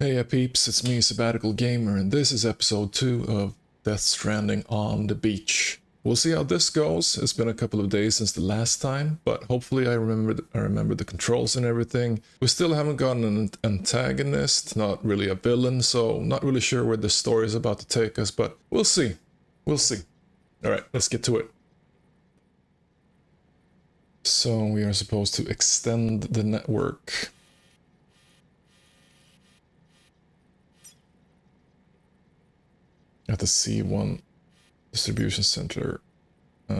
Hey peeps, it's me, Sabbatical Gamer, and this is episode 2 of Death Stranding on the beach. We'll see how this goes. It's been a couple of days since the last time, but hopefully I remember the controls and everything. We still haven't gotten an antagonist, not really a villain, so not really sure where the story is about to take us, but we'll see. We'll see. Alright, let's get to it. So we are supposed to extend the network. At the C1 distribution center.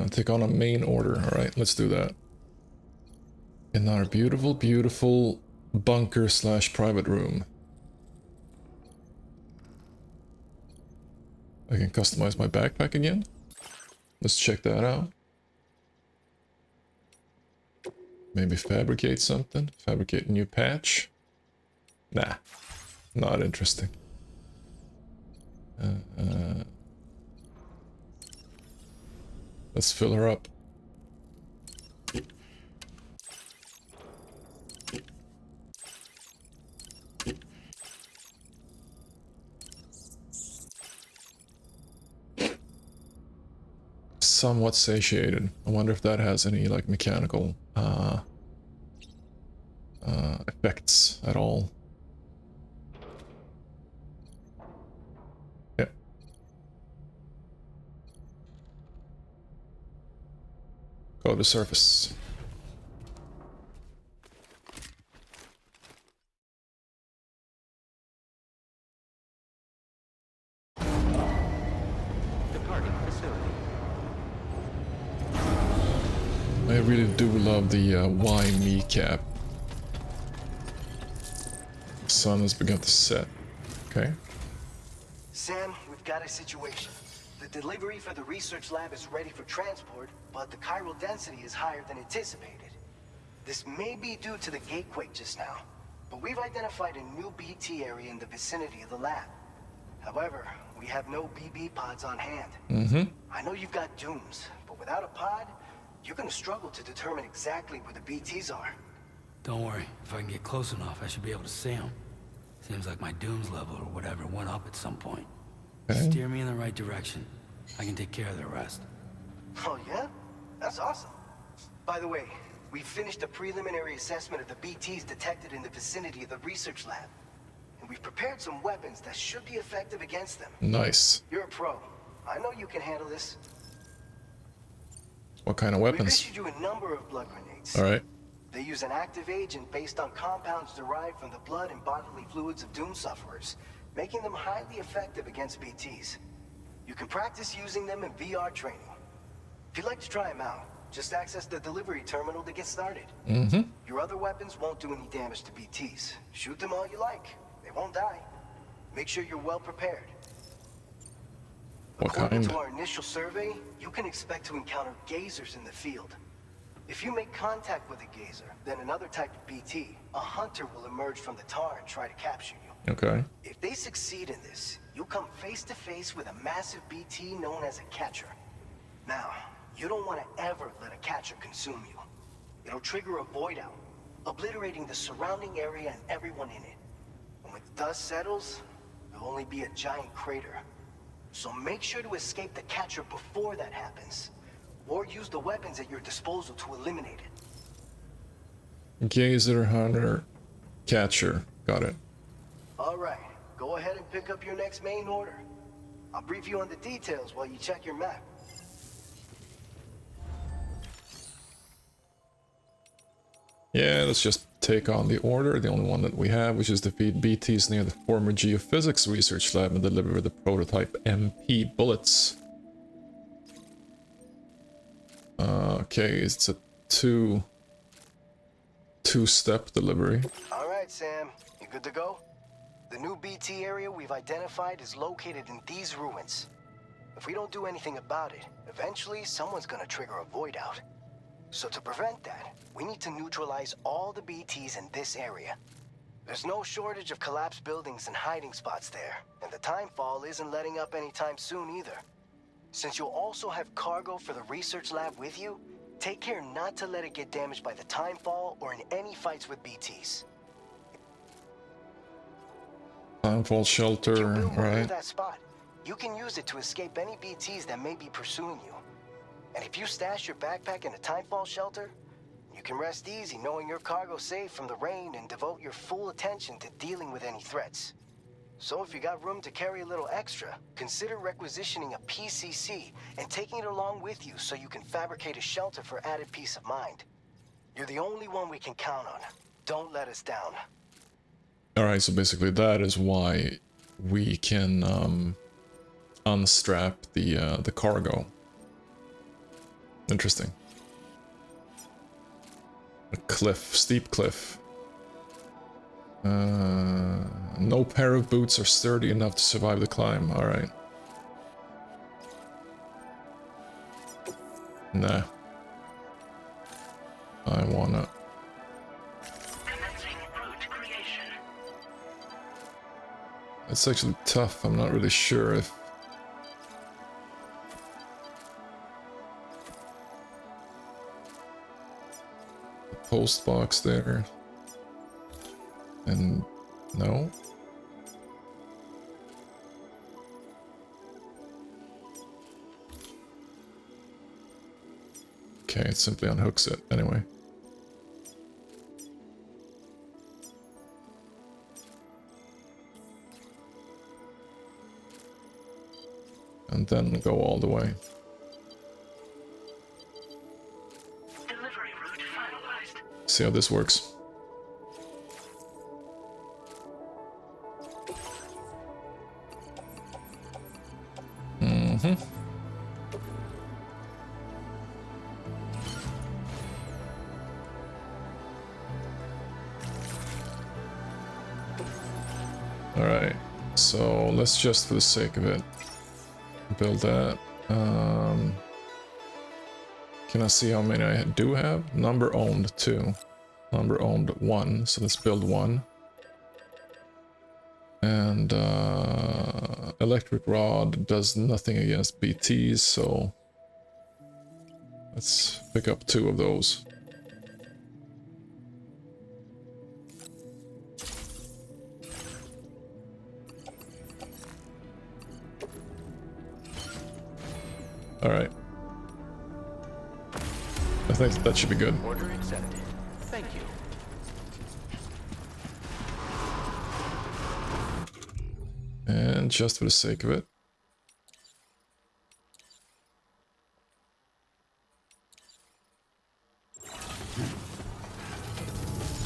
Take on a main order. Alright, let's do that. In our beautiful, beautiful bunker slash private room. I can customize my backpack again. Let's check that out. Maybe fabricate something. Fabricate a new patch. Nah, not interesting. Let's fill her up. Somewhat satiated. I wonder if that has any like mechanical effects at all. Yeah. Go to surface. I really do love the why me cap. The sun has begun to set. Okay. Sam, we've got a situation. The delivery for the research lab is ready for transport, but the chiral density is higher than anticipated. This may be due to the gatequake just now, but we've identified a new BT area in the vicinity of the lab. However, we have no BB pods on hand. I know you've got dooms, but without a pod, you're gonna struggle to determine exactly where the BTs are. Don't worry, if I can get close enough, I should be able to see them. Seems like my dooms level or whatever went up at some point. Okay. Steer me in the right direction. I can take care of the rest. Oh yeah? That's awesome. By the way, we finished a preliminary assessment of the BTs detected in the vicinity of the research lab. And we've prepared some weapons that should be effective against them. Nice. You're a pro. I know you can handle this. What kind of We've weapons? issued you a number of blood grenades. Alright. They use an active agent based on compounds derived from the blood and bodily fluids of doom sufferers, making them highly effective against BTs. You can practice using them in VR training. If you'd like to try them out, just access the delivery terminal to get started. Your other weapons won't do any damage to BTs. Shoot them all you like. They won't die. Make sure you're well prepared. What According kind? to our initial survey, you can expect to encounter gazers in the field. If you make contact with a gazer, then another type of BT, a hunter will emerge from the tar and try to capture you. Okay. If they succeed in this, you'll come face to face with a massive BT known as a catcher. Now, you don't want to ever let a catcher consume you. It'll trigger a void out, obliterating the surrounding area and everyone in it. And when the dust settles, there'll only be a giant crater. So make sure to escape the catcher before that happens, or use the weapons at your disposal to eliminate it. Gazer, hunter, catcher. Got it. All right, go ahead and pick up your next main order. I'll brief you on the details while you check your map. Yeah, let's just take on the order, the only one that we have, which is defeat BTs near the former geophysics research lab and deliver the prototype MP bullets. Okay, it's a two-step delivery. All right, Sam, you good to go? The new BT area we've identified is located in these ruins. If we don't do anything about it, eventually someone's gonna trigger a void out. So to prevent that, we need to neutralize all the BTs in this area. There's no shortage of collapsed buildings and hiding spots there, and the timefall isn't letting up anytime soon either. Since you'll also have cargo for the research lab with you, take care not to let it get damaged by the timefall or in any fights with BTs. Timefall shelter, You build one near right? that spot. You can use it to escape any BTs that may be pursuing you. And if you stash your backpack in a timefall shelter, you can rest easy knowing your cargo's safe from the rain and devote your full attention to dealing with any threats. So if you got room to carry a little extra, consider requisitioning a PCC and taking it along with you so you can fabricate a shelter for added peace of mind. You're the only one we can count on. Don't let us down. Alright, so basically that is why we can unstrap the cargo. Interesting. A cliff, steep cliff. No pair of boots are sturdy enough to survive the climb. Alright. Nah. I wanna... It's actually tough. I'm not really sure if... The post box there... And... no? Okay, it simply unhooks it. Anyway. And then go all the way. Delivery route finalized. See how this works. Alright, so let's just for the sake of it build that. Can I see how many I do have? Number owned 2. Number owned 1, so let's build 1. And electric rod does nothing against BTs, so let's pick up 2 of those. Alright. I think that should be good. Order accepted. Thank you. And just for the sake of it.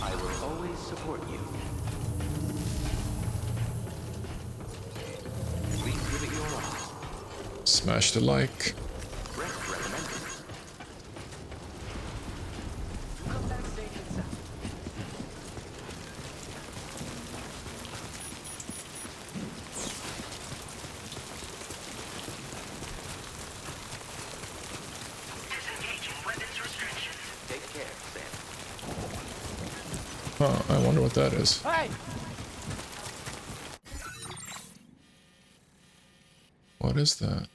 I will always support you. Please give it your all. Smash the like. Rest recommended. Disengaging weapons restrictions. Take care, Sam. Huh, I wonder what that is. Hey! What is that?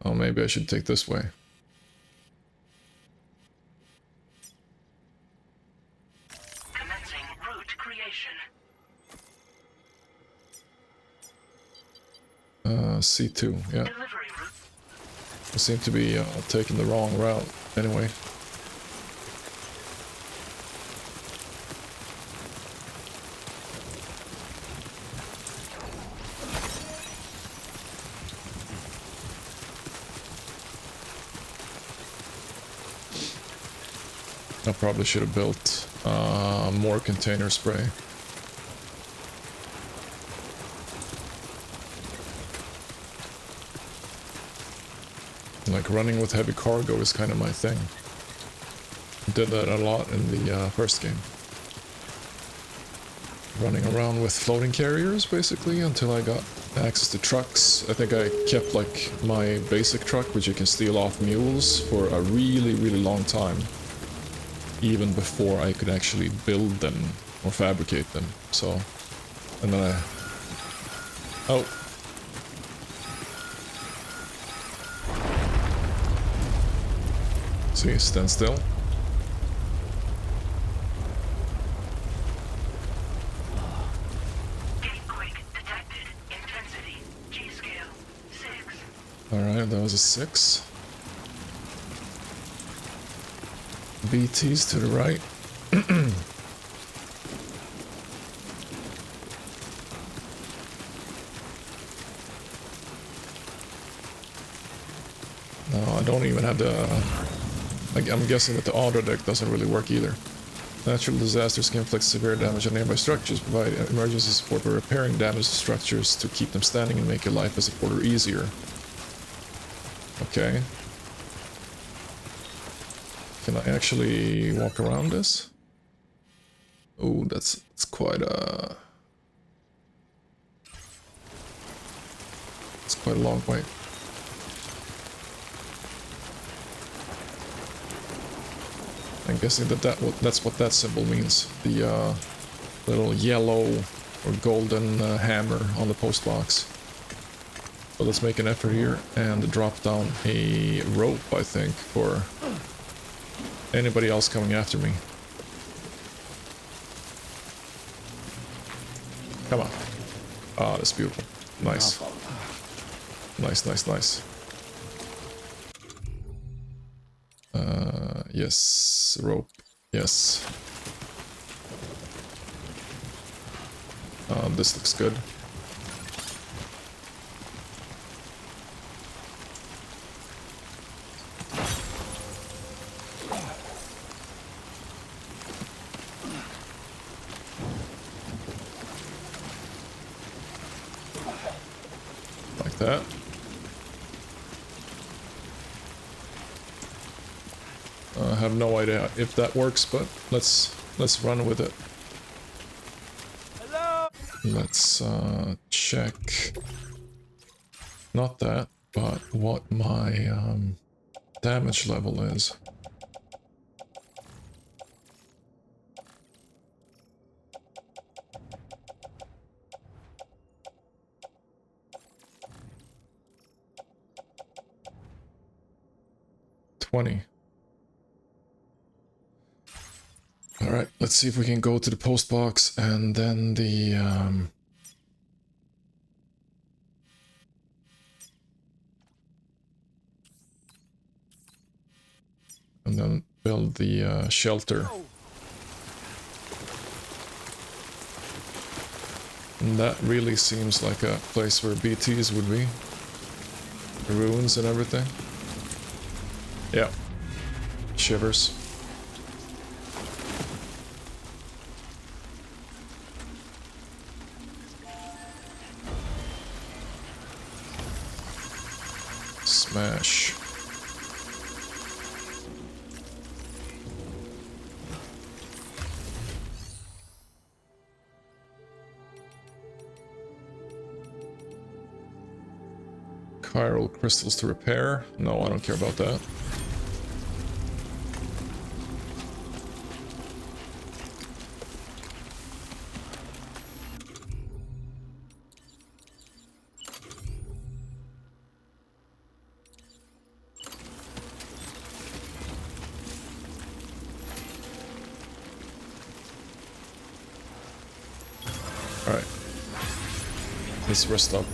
Oh, maybe I should take this way. Commencing route creation. C2, yeah. Delivery route. I seem to be taking the wrong route anyway. I probably should have built more container spray. Like running with heavy cargo is kind of my thing. Did that a lot in the first game. Running around with floating carriers basically until I got access to trucks. I think I kept like my basic truck, which you can steal off mules, for a really, really long time. Even before I could actually build them or fabricate them. So, and then I... Oh. See, stand still. Alright, that was a 6. BTs to the right. No, I don't even have the... I'm guessing that the auto deck doesn't really work either. Natural disasters can inflict severe damage on nearby structures, provide emergency support by repairing damaged structures to keep them standing and make your life as a porter easier. Okay. Can I actually walk around this? Oh, that's quite a... It's quite a long way. I'm guessing that's what that symbol means. The little yellow or golden hammer on the post box. So let's make an effort here and drop down a rope, I think, for anybody else coming after me. Come on. Ah, that's beautiful. Nice. Nice, nice, nice. Yes, rope. Yes. This looks good. Like that. I have no idea if that works, but let's run with it. Hello? Let's check. Not that, but what my damage level is. Alright, let's see if we can go to the post box and then the and then build the shelter. And that really seems like a place where BTs would be. The ruins and everything. Yeah. Shivers. Smash. Chiral crystals to repair. No, I don't care about that. Alright. Let's rest up.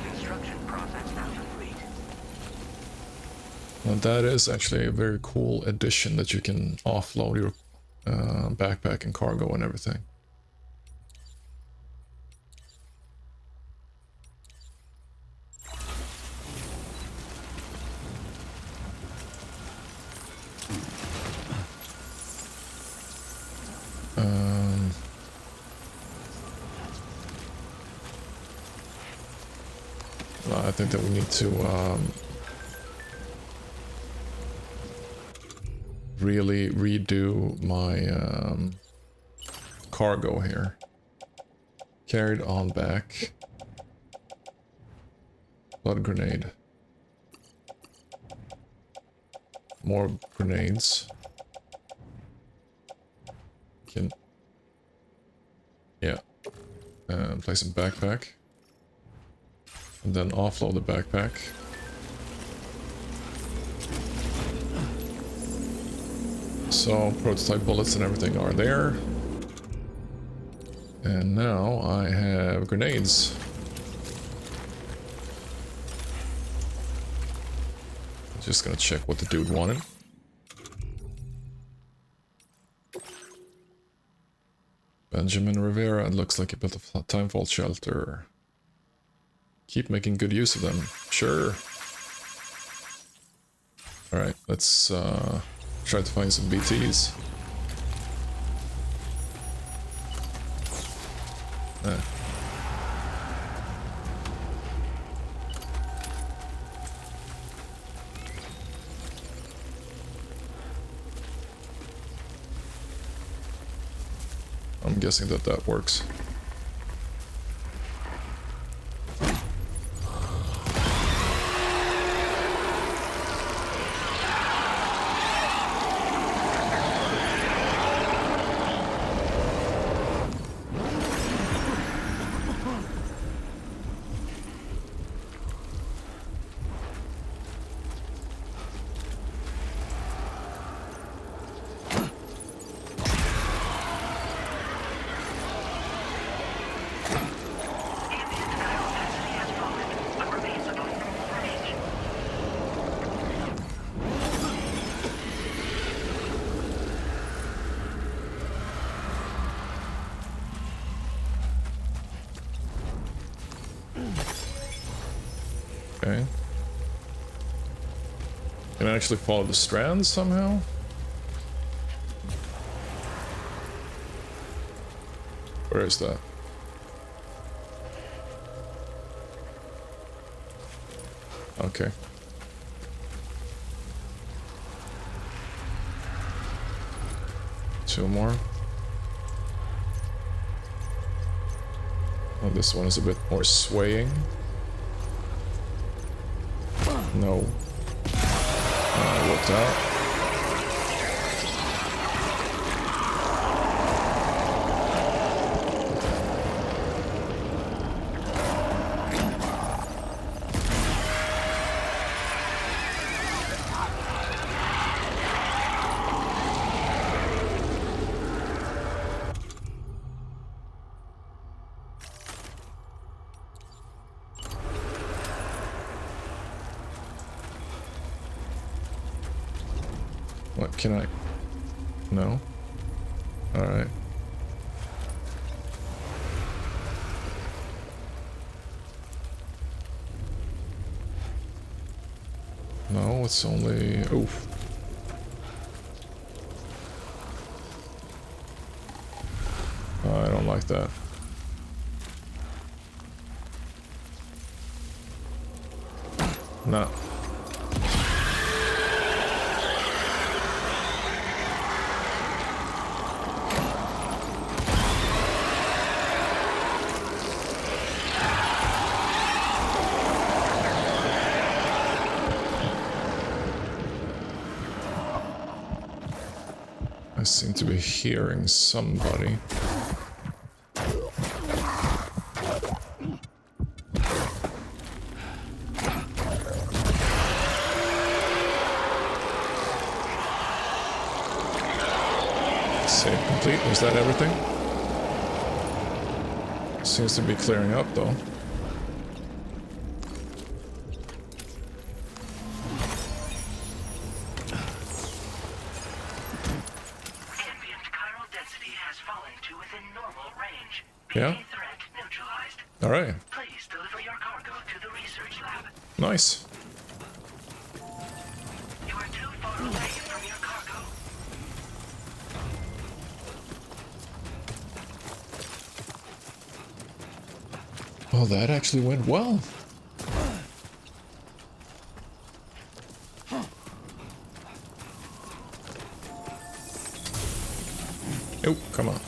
Construction process now complete. Well, that is actually a very cool addition that you can offload your backpack and cargo and everything. I think that we need to really redo my cargo here. Carried on back. Blood grenade. More grenades. Can... Yeah. Place a backpack. And then offload the backpack. So prototype bullets and everything are there. And now I have grenades. Just gonna check what the dude wanted. Benjamin Rivera, it looks like he built a time vault shelter. Keep making good use of them. Sure. Alright, let's try to find some BTs. I'm guessing that that works. Okay. Can I actually follow the strands somehow? Where is that? Okay. Two more. Oh, this one is a bit more swaying. No. Worked out. What can I? No? Alright. No, it's only... Oof. I don't like that. No. I seem to be hearing somebody. Save complete. Was that everything? Seems to be clearing up though. Yeah. Threat neutralized. All right. Please deliver your cargo to the research lab. Nice. You are too far away from your cargo. Well, that actually went well. Oh, come on.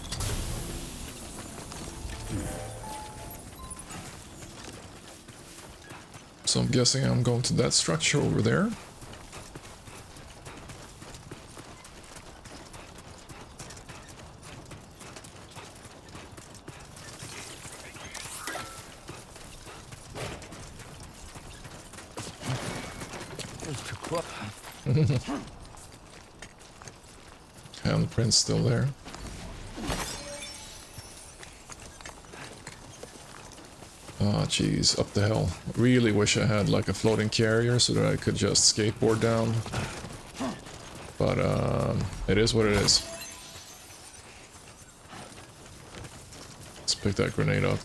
So I'm guessing I'm going to that structure over there. Handprint's still there. Oh jeez, up the hill. Really wish I had like a floating carrier so that I could just skateboard down. But it is what it is. Let's pick that grenade up.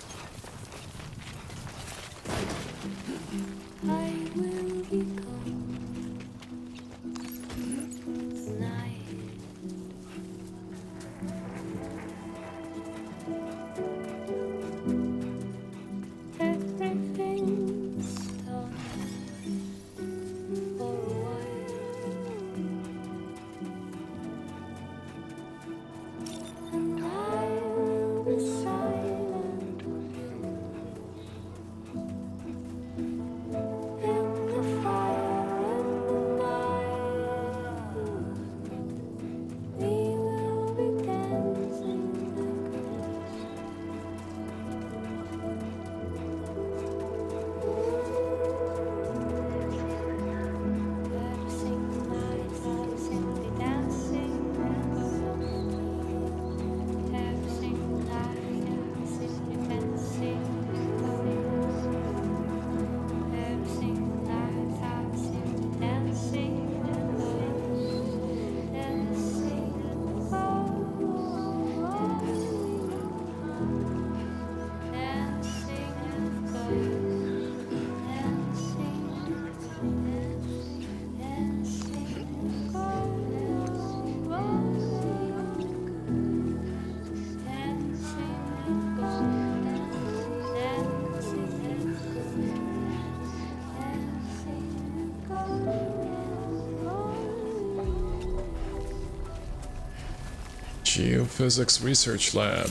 Geophysics Research Lab.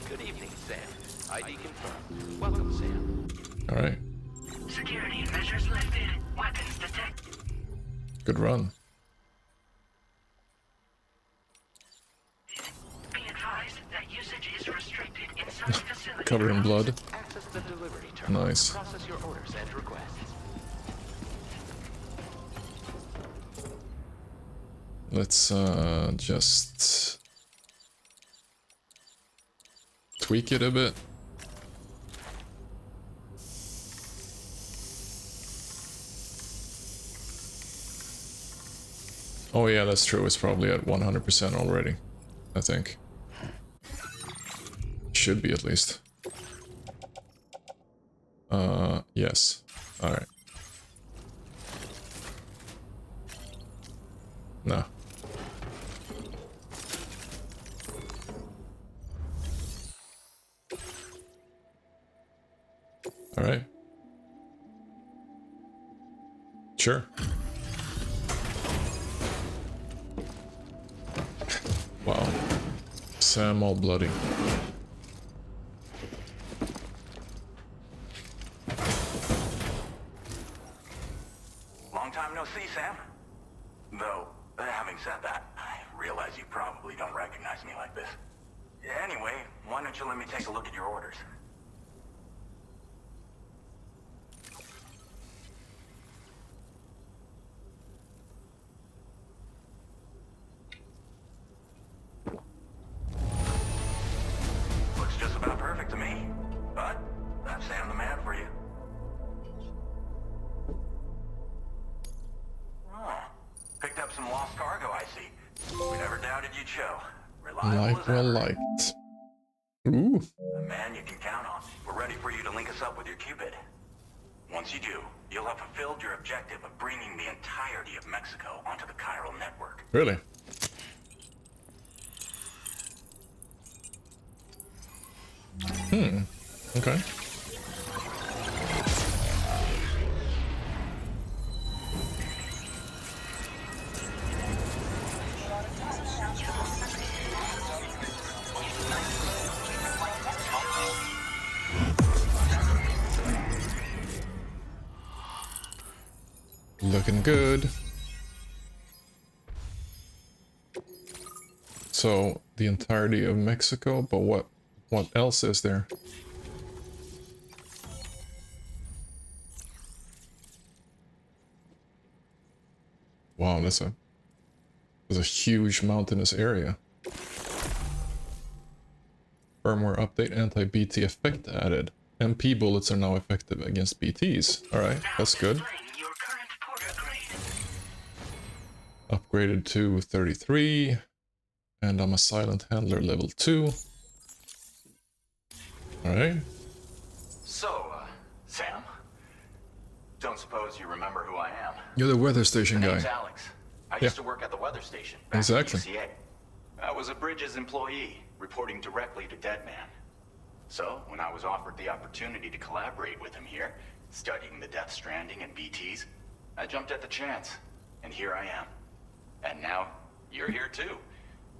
Good evening, Sam. ID confirmed. Welcome, Sam. Alright, Security measures lifted. Weapons detected. good run. Be advised that usage is restricted inside facility. Covered in blood. Access the delivery terminal. Nice. Process your orders and requests. Let's just tweak it a bit. Oh yeah, that's true. It's probably at 100% already, I think. Should be at least. Yes. Alright. No. Alright. Sure. Wow. Sam all bloody. Long time no see, Sam. Though, having said that, I realize you probably don't recognize me like this. Anyway, why don't you let me take a look at your orders? Looks just about perfect to me. But, that's Sam the man for you. Oh, picked up some lost cargo, I see. We never doubted you'd show. Reliable Light as well ever. liked. Ooh. A man you can count on. We're ready for you to link us up with your Cupid. Once you do, you'll have fulfilled your objective of bringing the entirety of Mexico onto the chiral network. Really? Okay. Looking good. So, the entirety of Mexico, but what else is there? Wow, that's a There's a huge mountainous area. Firmware update, anti-BT effect added. MP bullets are now effective against BTs. Alright, that's good. Displaying your current porter grade. Upgraded to 33. And I'm a silent handler level 2. Alright. So, Sam, don't suppose you remember who I am? You're the weather station My guy. name's Alex. I used to work at the weather station back Exactly. at UCA. I was a Bridges employee, reporting directly to Deadman. So, when I was offered the opportunity to collaborate with him here, studying the Death Stranding and BTs, I jumped at the chance, and here I am. And now, you're here too.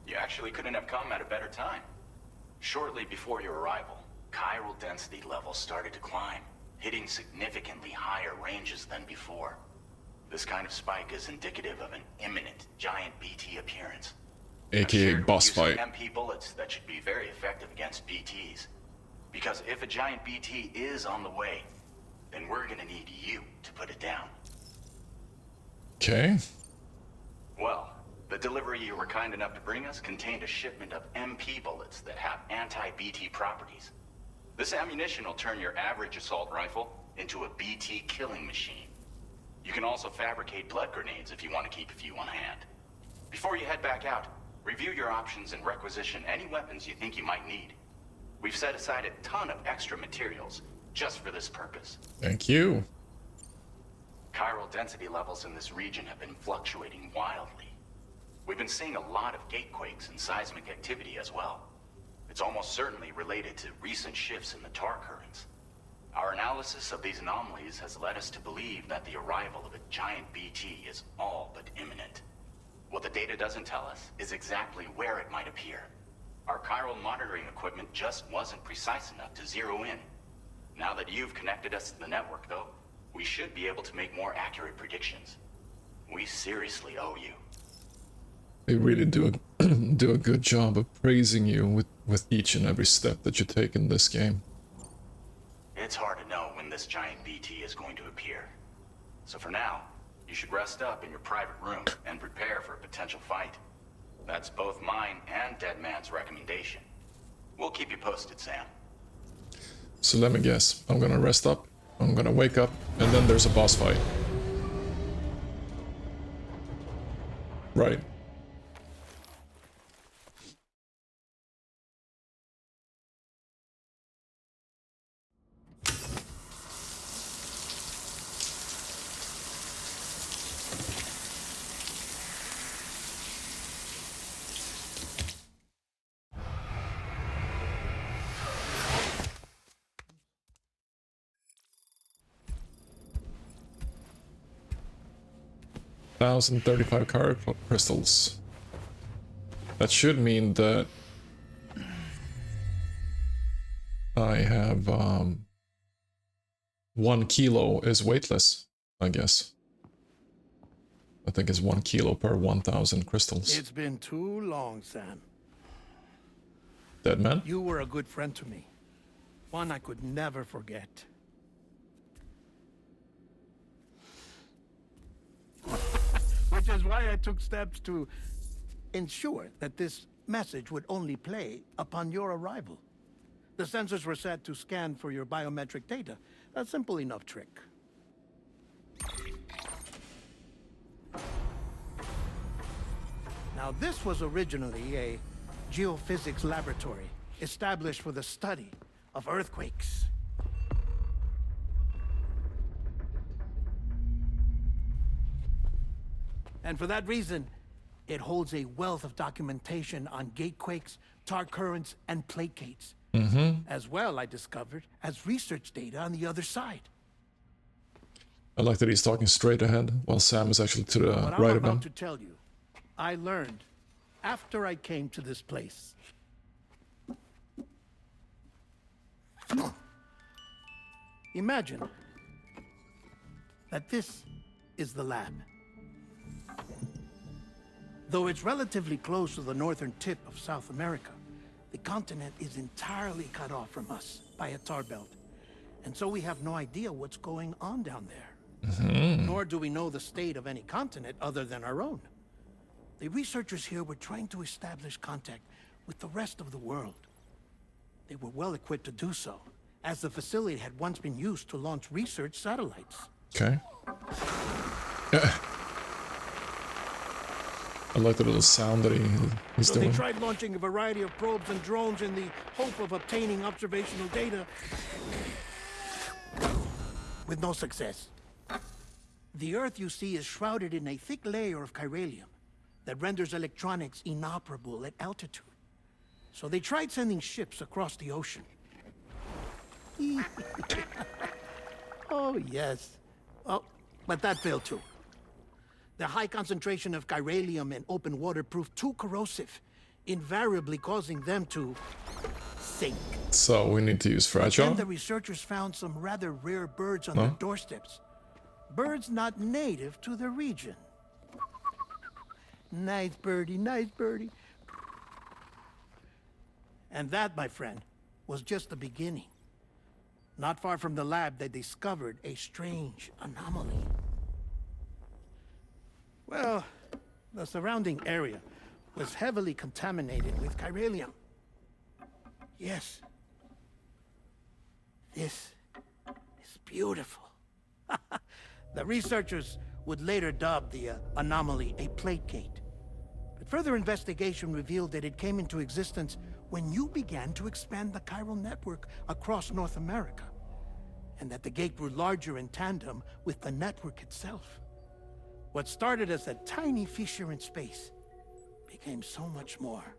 You actually couldn't have come at a better time. Shortly before your arrival, chiral density levels started to climb, hitting significantly higher ranges than before. This kind of spike is indicative of an imminent giant BT appearance. AKA boss fight. MP bullets that should be very effective against BTs. Because if a giant BT is on the way, then we're gonna need you to put it down. Okay. Well, the delivery you were kind enough to bring us contained a shipment of MP bullets that have anti-BT properties. This ammunition will turn your average assault rifle into a BT killing machine. You can also fabricate blood grenades if you want to keep a few on hand. Before you head back out, review your options and requisition any weapons you think you might need. We've set aside a ton of extra materials just for this purpose. Thank you. Chiral density levels in this region have been fluctuating wildly. We've been seeing a lot of gatequakes and seismic activity as well. It's almost certainly related to recent shifts in the tar currents. Our analysis of these anomalies has led us to believe that the arrival of a giant BT is all but imminent. What the data doesn't tell us is exactly where it might appear. Our chiral monitoring equipment just wasn't precise enough to zero in. Now that you've connected us to the network, though, we should be able to make more accurate predictions. We seriously owe you. They really do a good job of praising you with each and every step that you take in this game. It's hard to know when this giant BT is going to appear. So for now, you should rest up in your private room and prepare for a potential fight. That's both mine and Deadman's recommendation. We'll keep you posted, Sam. So let me guess. I'm gonna rest up, I'm gonna wake up, and then there's a boss fight. Right. $1,035 card crystals. That should mean that I have 1 kilo is weightless, I guess. I think it's 1 kilo per 1,000 crystals. It's been too long, Sam. Dead man? You were a good friend to me. One I could never forget. Which is why I took steps to ensure that this message would only play upon your arrival. The sensors were set to scan for your biometric data. A simple enough trick. Now, this was originally a geophysics laboratory established for the study of earthquakes. And for that reason, it holds a wealth of documentation on gatequakes, tar currents, and placates. As well, I discovered, as research data on the other side. I like that he's talking straight ahead, while Sam is actually to the What I'm right of him. about to tell you, I learned after I came to this place. Imagine that this is the lab. Though it's relatively close to the northern tip of South America, the continent is entirely cut off from us by a tar belt. And so we have no idea what's going on down there. Nor do we know the state of any continent other than our own. The researchers here were trying to establish contact with the rest of the world. They were well equipped to do so, as the facility had once been used to launch research satellites. Okay. I like the little sound that he's So doing. they tried launching a variety of probes and drones in the hope of obtaining observational data, with no success. The Earth, you see, is shrouded in a thick layer of chiralium that renders electronics inoperable at altitude. So they tried sending ships across the ocean. Oh, yes. Oh, but that failed too. The high concentration of chiralium in open water proved too corrosive, invariably causing them to sink. So we need to use Then fragile. the researchers found some rather rare birds on their doorsteps. Birds not native to the region. Nice birdie, nice birdie. And that, my friend, was just the beginning. Not far from the lab, they discovered a strange anomaly. Well, the surrounding area was heavily contaminated with chiralium. Yes. This is beautiful. The researchers would later dub the anomaly a plate gate. But further investigation revealed that it came into existence when you began to expand the chiral network across North America, and that the gate grew larger in tandem with the network itself. What started as a tiny fissure in space became so much more.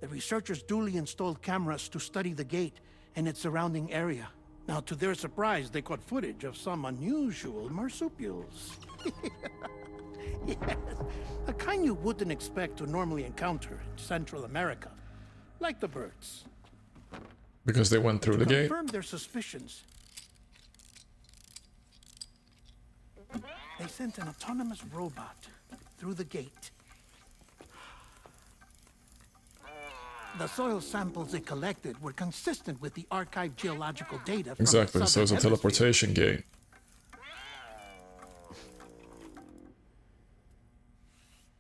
The researchers duly installed cameras to study the gate and its surrounding area. Now, to their surprise, they caught footage of some unusual marsupials. Yes, a kind you wouldn't expect to normally encounter in Central America, like the birds. Because they went through the gate. Confirmed their suspicions. They sent an autonomous robot through the gate. The soil samples it collected were consistent with the archived geological data from Exactly, the so it's a Southern Hemisphere. teleportation gate.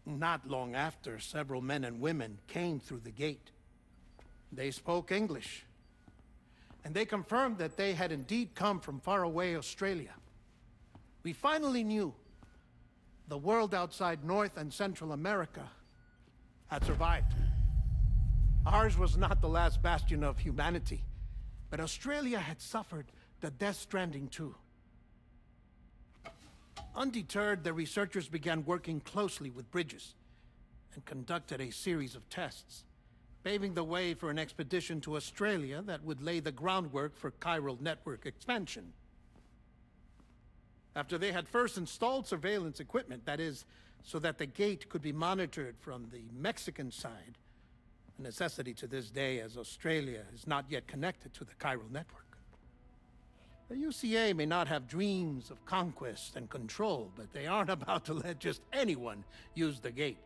Not long after, several men and women came through the gate. They spoke English, and they confirmed that they had indeed come from faraway Australia. We finally knew the world outside North and Central America had survived. Ours was not the last bastion of humanity, but Australia had suffered the Death Stranding too. Undeterred, the researchers began working closely with Bridges and conducted a series of tests, paving the way for an expedition to Australia that would lay the groundwork for chiral network expansion. After they had first installed surveillance equipment, that is, so that the gate could be monitored from the Mexican side, a necessity to this day as Australia is not yet connected to the chiral network. The UCA may not have dreams of conquest and control, but they aren't about to let just anyone use the gate.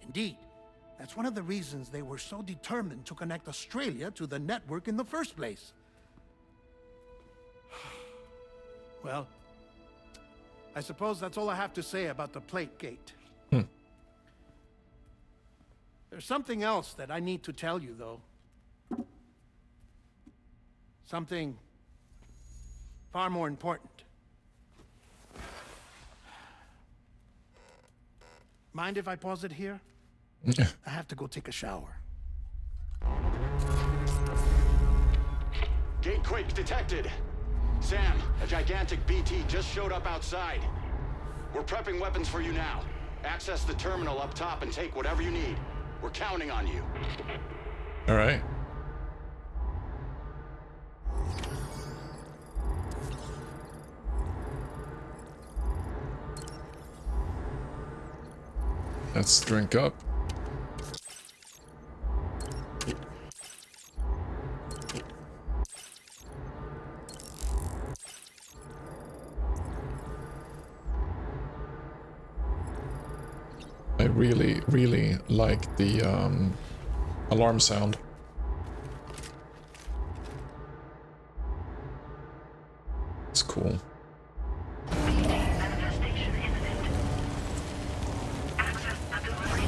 Indeed, that's one of the reasons they were so determined to connect Australia to the network in the first place. Well, I suppose that's all I have to say about the plate gate. There's something else that I need to tell you, though. Something far more important. Mind if I pause it here? I have to go take a shower. Gate quake detected. Sam, a gigantic BT just showed up outside. We're prepping weapons for you now. Access the terminal up top and take whatever you need. We're counting on you. All right. Let's drink up. I really like the alarm sound. It's cool. Manifestation imminent. Access the delivery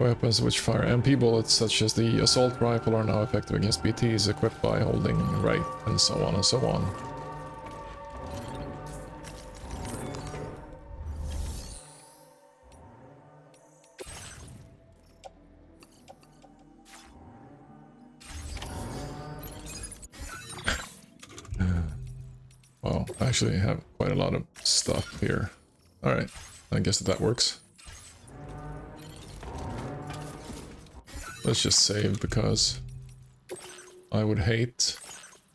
Weapons which fire MP bullets, such as the assault rifle, are now effective against BTs equipped by holding right, and so on and so on. Well, I actually have quite a lot of stuff here. Alright, I guess that works. Let's just save, because I would hate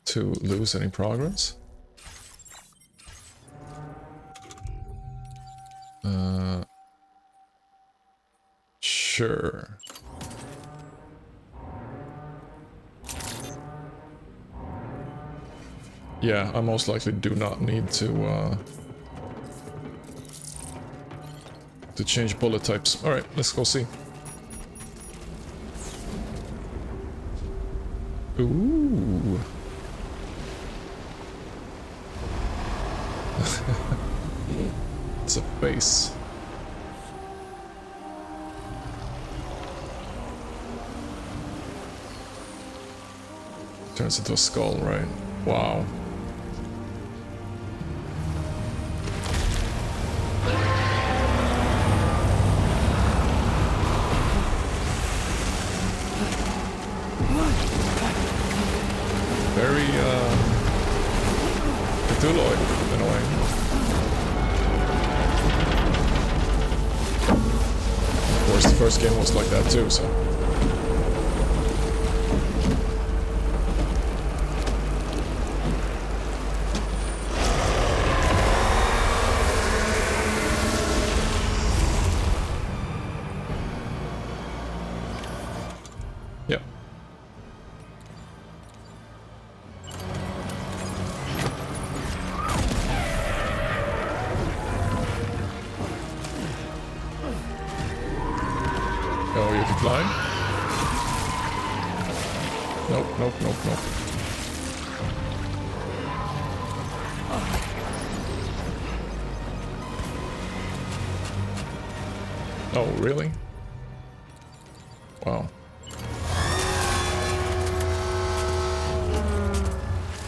to lose any progress. Sure. Yeah, I most likely do not need to change bullet types. Alright, let's go see. Ooh. It's a face. Turns into a skull, right? Wow. Very, Cthulhu-like in a way. Of course, the first game was like that too, so... Yep. Oh, you can fly? Nope, nope, nope, nope. Oh, really? Wow.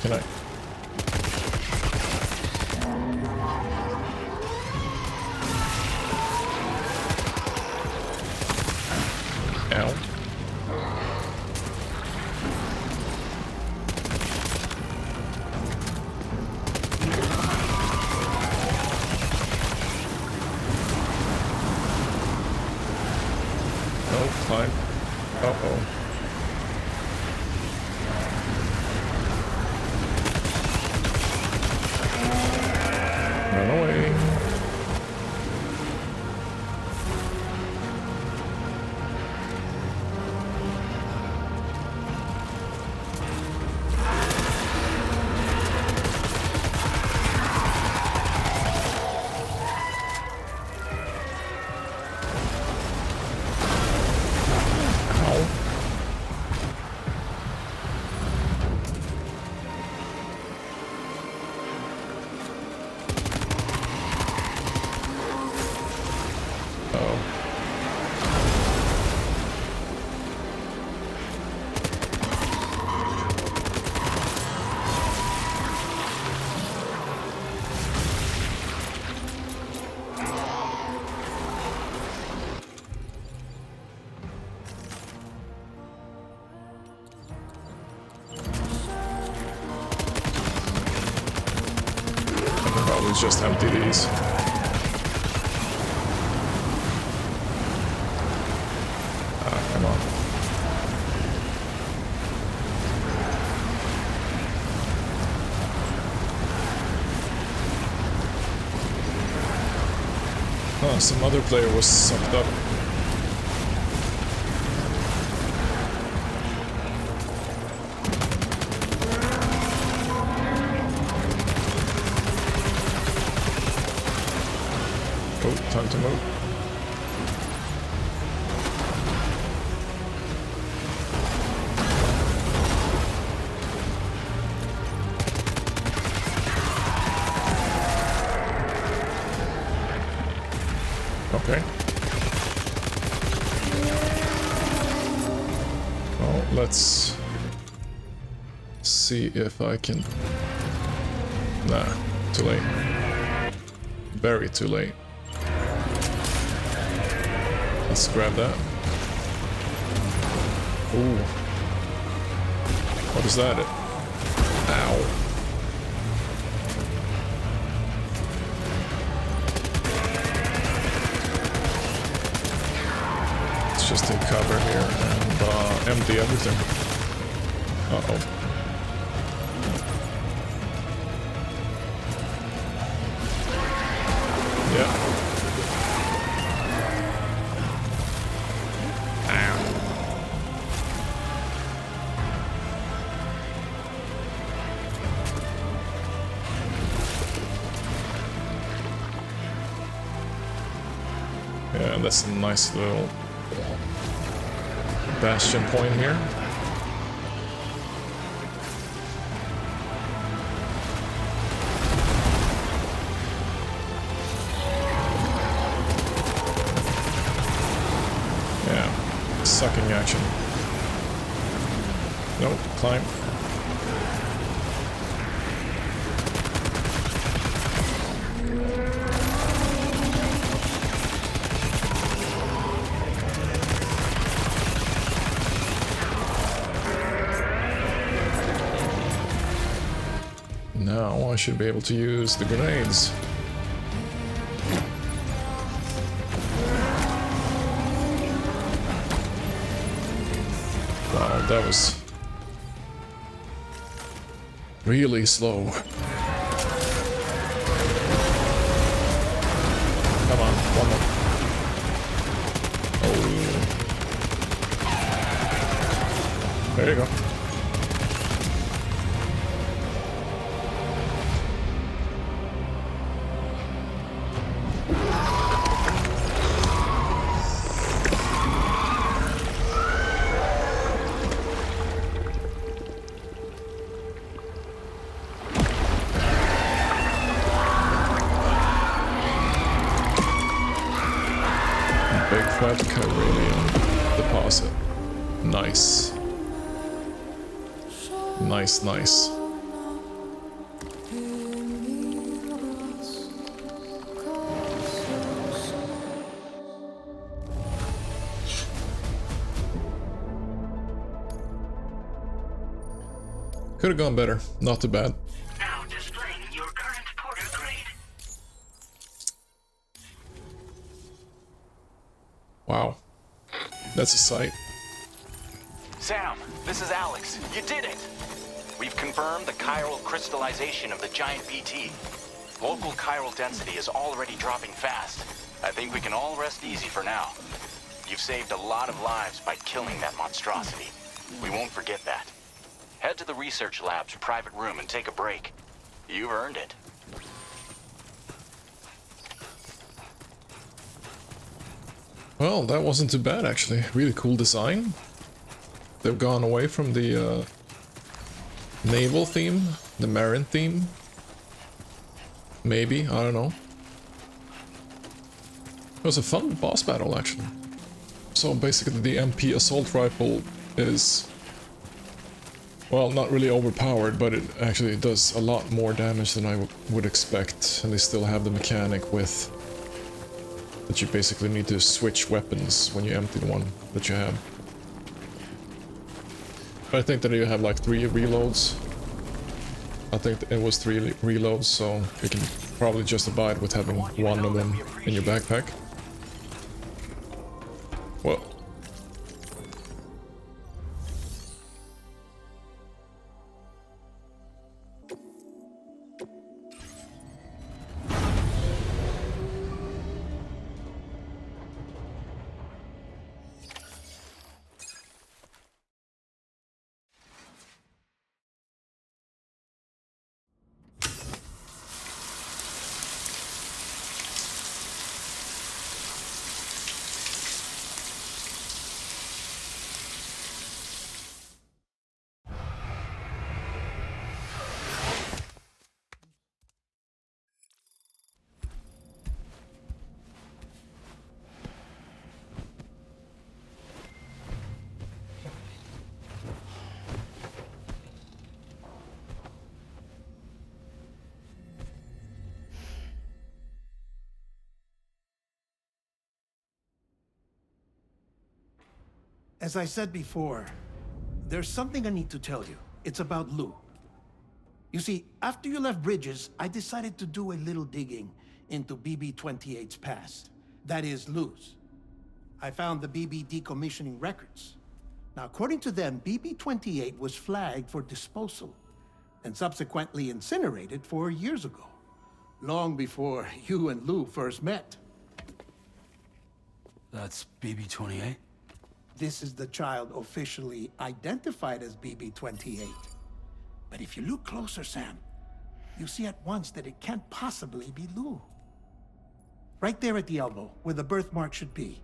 Can I? Ow. No, climb. Uh-oh. Run away. Ow. Oh. I can probably just empty these. Ah, come on. Oh, some other player was sucked up. Oh, time to move. Okay. let's see if I can... Nah, too late. Very too late. Let's grab that. Ooh. What is that? Ow. Let's just take cover here and empty everything. Uh-oh. Yeah. Yeah, that's a nice little bastion point here. Yeah, sucking action. Nope, climb. Now I should be able to use the grenades. Wow, that was really slow. Come on, one more. Oh. There you go. Big fat Carillion deposit. Nice. Nice, nice. Could have gone better. Not too bad. Now displaying your current porter grade. Wow. That's a sight. Sam, this is Alex. You did it! We've confirmed the chiral crystallization of the giant BT. Local chiral density is already dropping fast. I think we can all rest easy for now. You've saved a lot of lives by killing that monstrosity. We won't forget that. Head to the research lab's private room and take a break. You've earned it. Well, that wasn't too bad actually. Really cool design. They've gone away from the naval theme, the marine theme. Maybe, I don't know. It was a fun boss battle actually. So basically the MP assault rifle is, well, not really overpowered, but it actually does a lot more damage than I would expect. And they still have the mechanic with that you basically need to switch weapons when you empty the one that you have. I think that you have like 3 reloads. I think it was 3 reloads, so you can probably just abide with having one of them in your backpack. Well. As I said before, there's something I need to tell you. It's about Lou. You see, after you left Bridges, I decided to do a little digging into BB-28's past. That is, Lou's. I found the BB decommissioning records. Now, according to them, BB-28 was flagged for disposal and subsequently incinerated 4 years ago, long before you and Lou first met. That's BB-28? This is the child officially identified as BB-28. But if you look closer, Sam, you see at once that it can't possibly be Lou. Right there at the elbow, where the birthmark should be.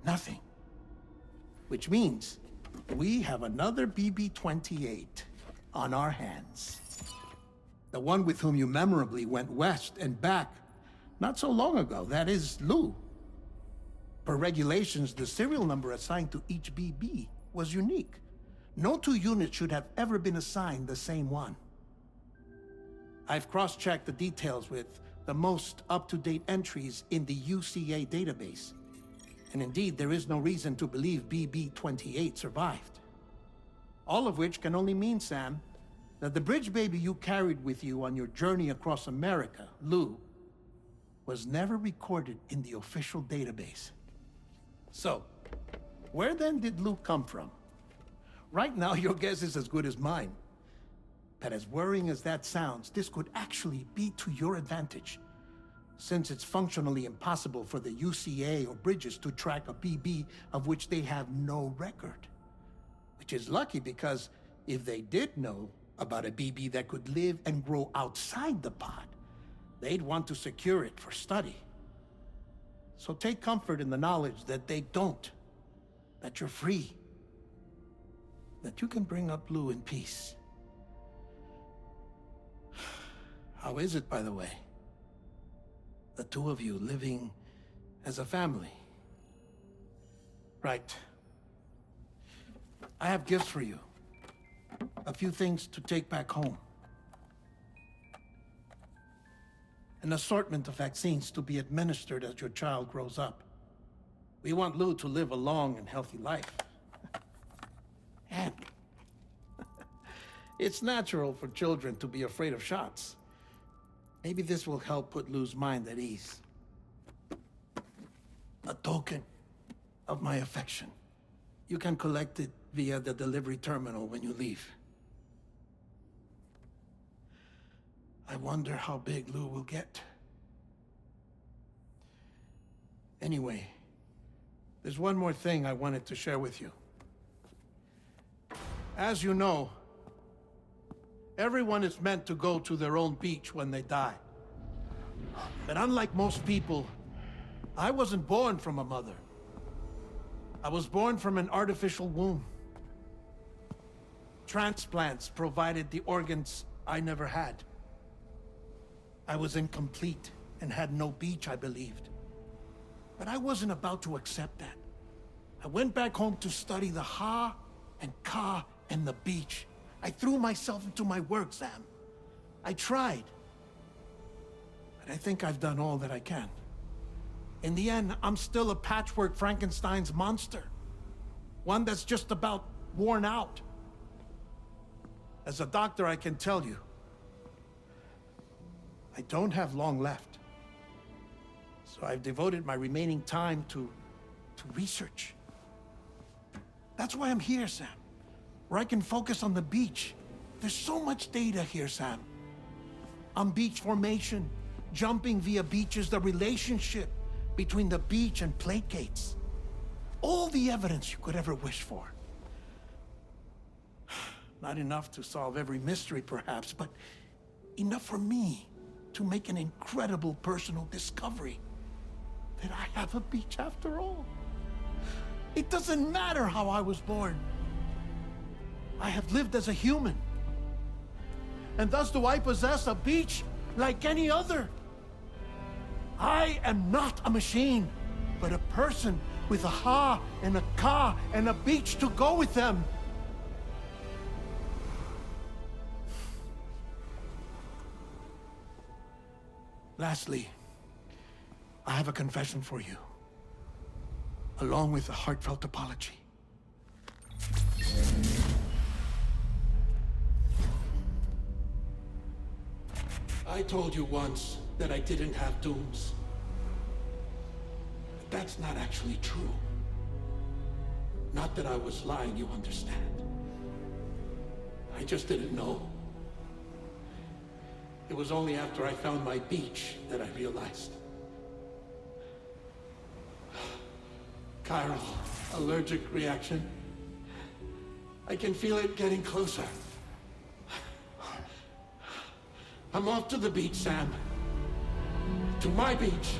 Nothing. Which means we have another BB-28 on our hands. The one with whom you memorably went west and back not so long ago. That is Lou. Per regulations, the serial number assigned to each BB was unique. No two units should have ever been assigned the same one. I've cross-checked the details with the most up-to-date entries in the UCA database. And indeed, there is no reason to believe BB-28 survived. All of which can only mean, Sam, that the bridge baby you carried with you on your journey across America, Lou, was never recorded in the official database. So, where then did Lou come from? Right now, your guess is as good as mine. But as worrying as that sounds, this could actually be to your advantage, since it's functionally impossible for the UCA or Bridges to track a BB of which they have no record. Which is lucky, because if they did know about a BB that could live and grow outside the pod, they'd want to secure it for study. So take comfort in the knowledge that they don't, that you're free, that you can bring up Lou in peace. How is it, by the way? The two of you living as a family. Right. I have gifts for you. A few things to take back home. An assortment of vaccines to be administered as your child grows up. We want Lou to live a long and healthy life. And it's natural for children to be afraid of shots. Maybe this will help put Lou's mind at ease. A token of my affection. You can collect it via the delivery terminal when you leave. I wonder how big Lou will get. Anyway, there's one more thing I wanted to share with you. As you know, everyone is meant to go to their own beach when they die. But unlike most people, I wasn't born from a mother. I was born from an artificial womb. Transplants provided the organs I never had. I was incomplete and had no beach, I believed. But I wasn't about to accept that. I went back home to study the Ha and Ka and the beach. I threw myself into my work, Sam. I tried. But I think I've done all that I can. In the end, I'm still a patchwork Frankenstein's monster. One that's just about worn out. As a doctor, I can tell you, I don't have long left. So I've devoted my remaining time to research. That's why I'm here, Sam. Where I can focus on the beach. There's so much data here, Sam. On beach formation, jumping via beaches, the relationship between the beach and plate gates. All the evidence you could ever wish for. Not enough to solve every mystery, perhaps, but enough for me to make an incredible personal discovery that I have a beach after all. It doesn't matter how I was born. I have lived as a human. And thus do I possess a beach like any other. I am not a machine, but a person with a Ha and a Ka and a beach to go with them. Lastly, I have a confession for you, along with a heartfelt apology. I told you once that I didn't have dooms. But that's not actually true. Not that I was lying, you understand. I just didn't know. It was only after I found my beach that I realized. Chiral, allergic reaction. I can feel it getting closer. I'm off to the beach, Sam. To my beach.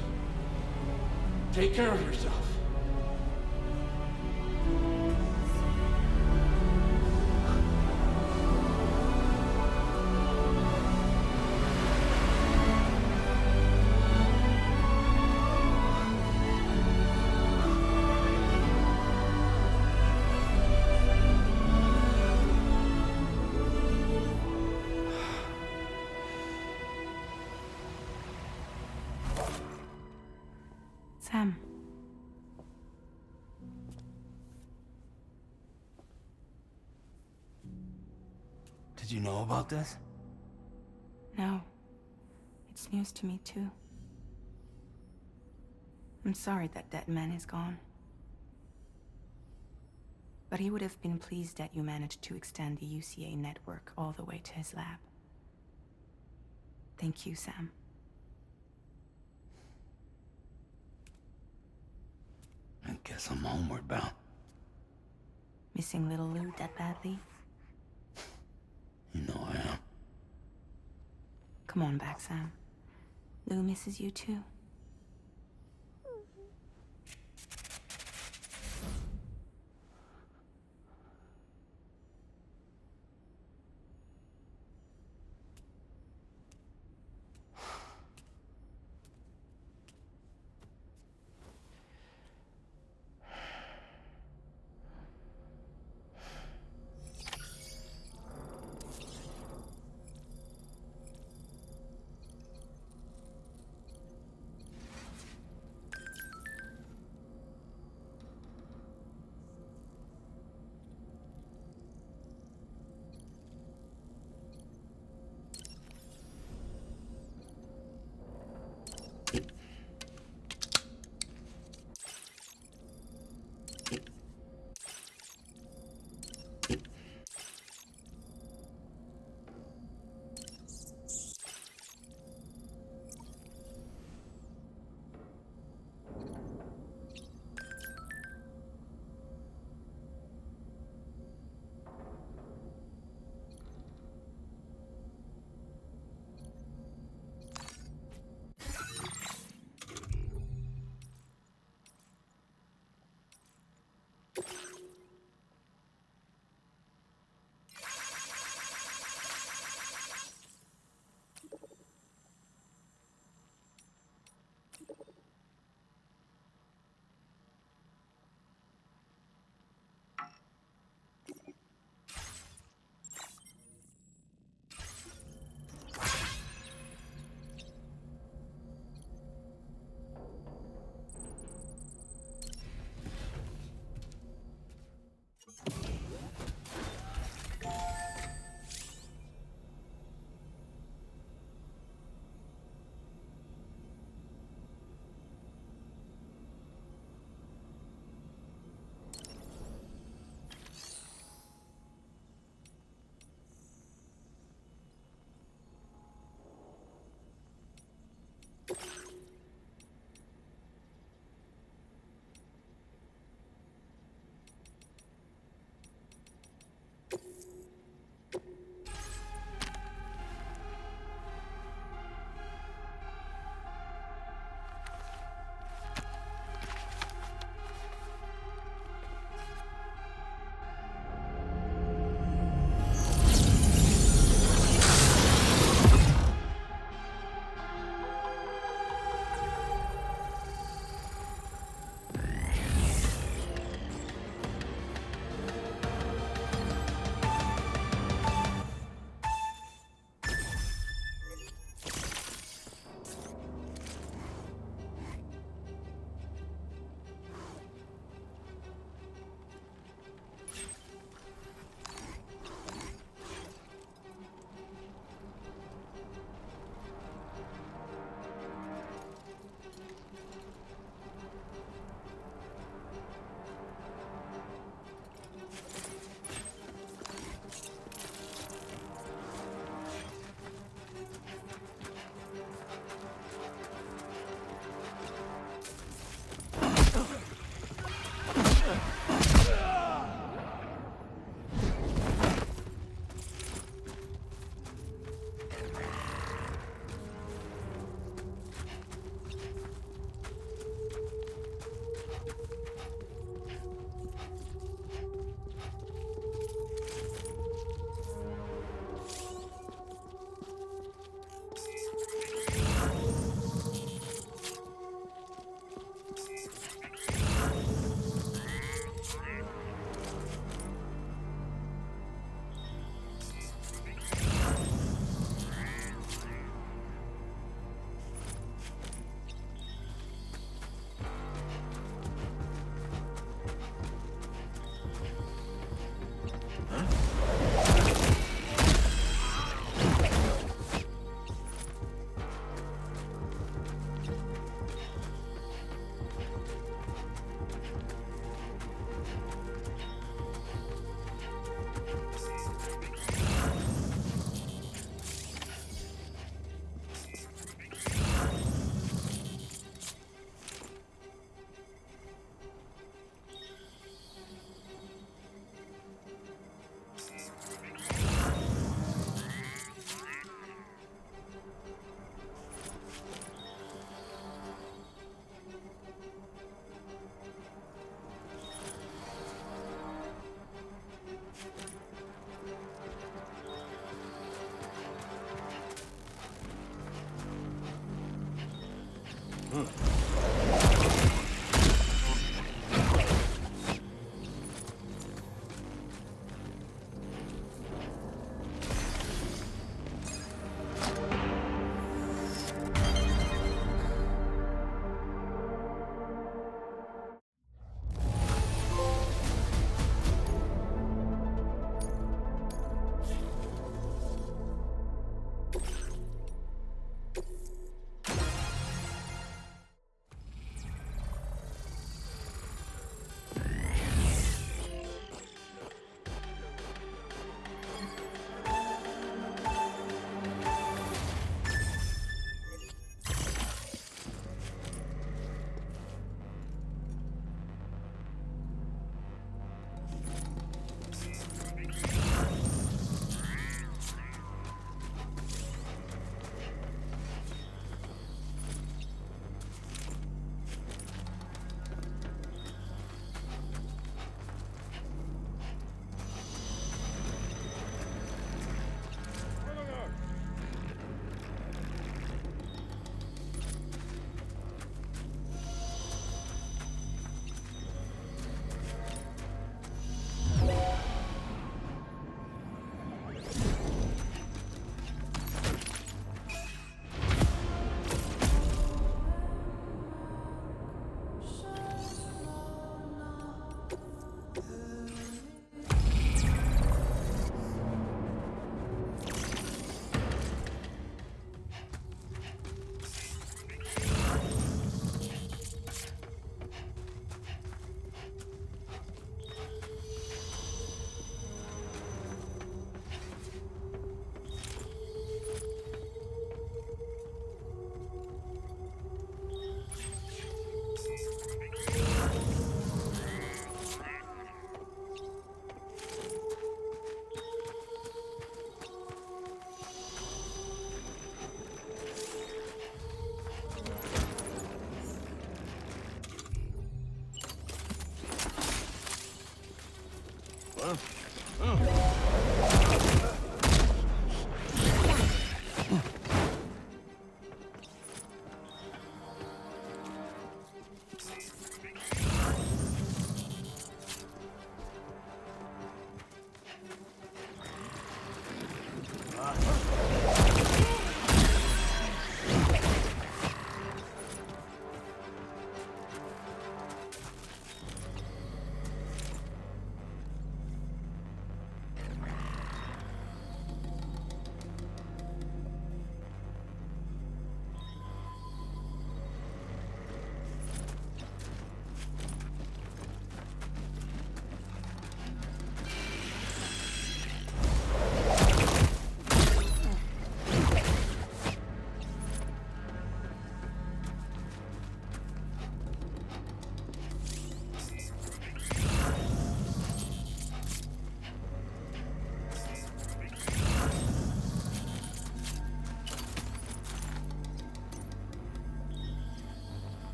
Take care of yourself. Sam. Did you know about this? No. It's news to me, too. I'm sorry that that man is gone. But he would have been pleased that you managed to extend the UCA network all the way to his lab. Thank you, Sam. I guess I'm homeward bound. Missing little Lou that badly? You know I am. Come on back, Sam. Lou misses you too.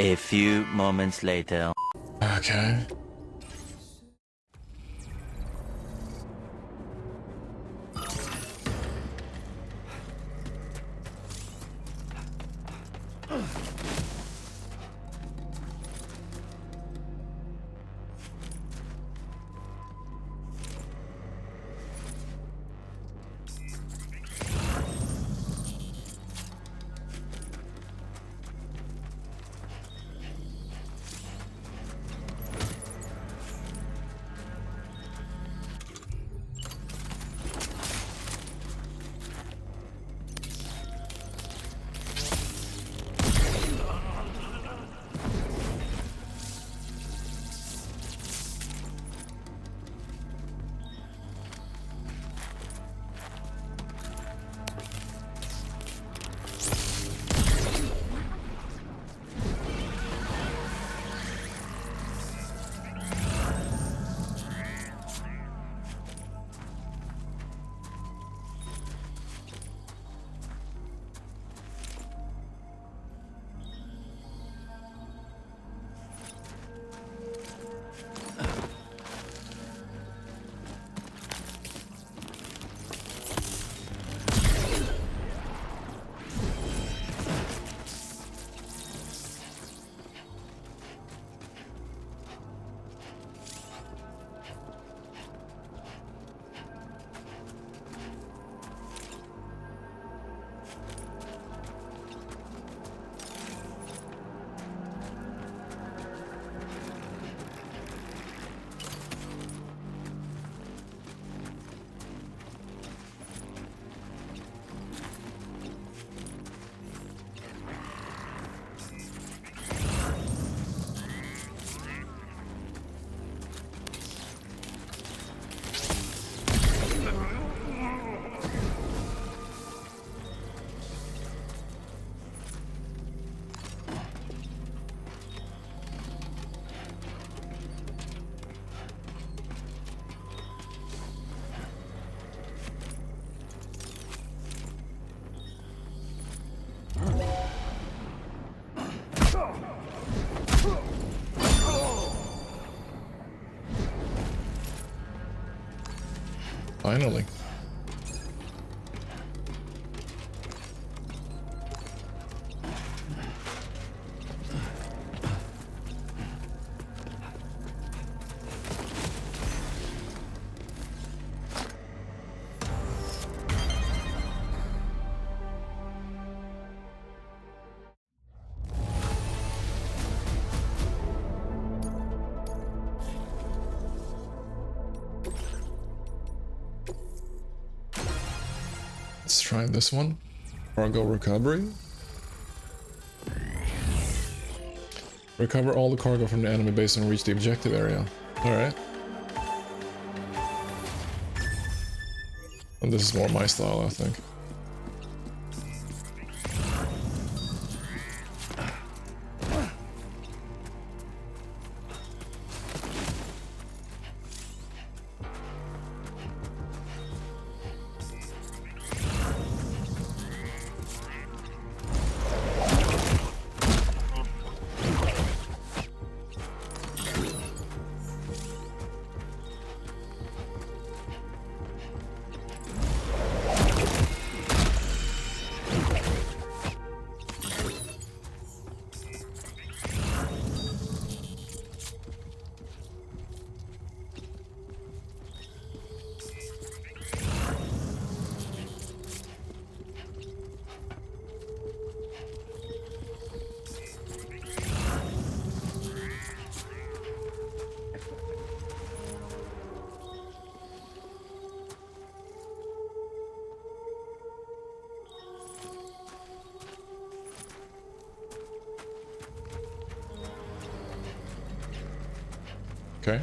A few moments later. Okay. Finally. Let's try this one. Cargo recovery. Recover all the cargo from the enemy base and reach the objective area. Alright. And this is more my style, I think. Okay.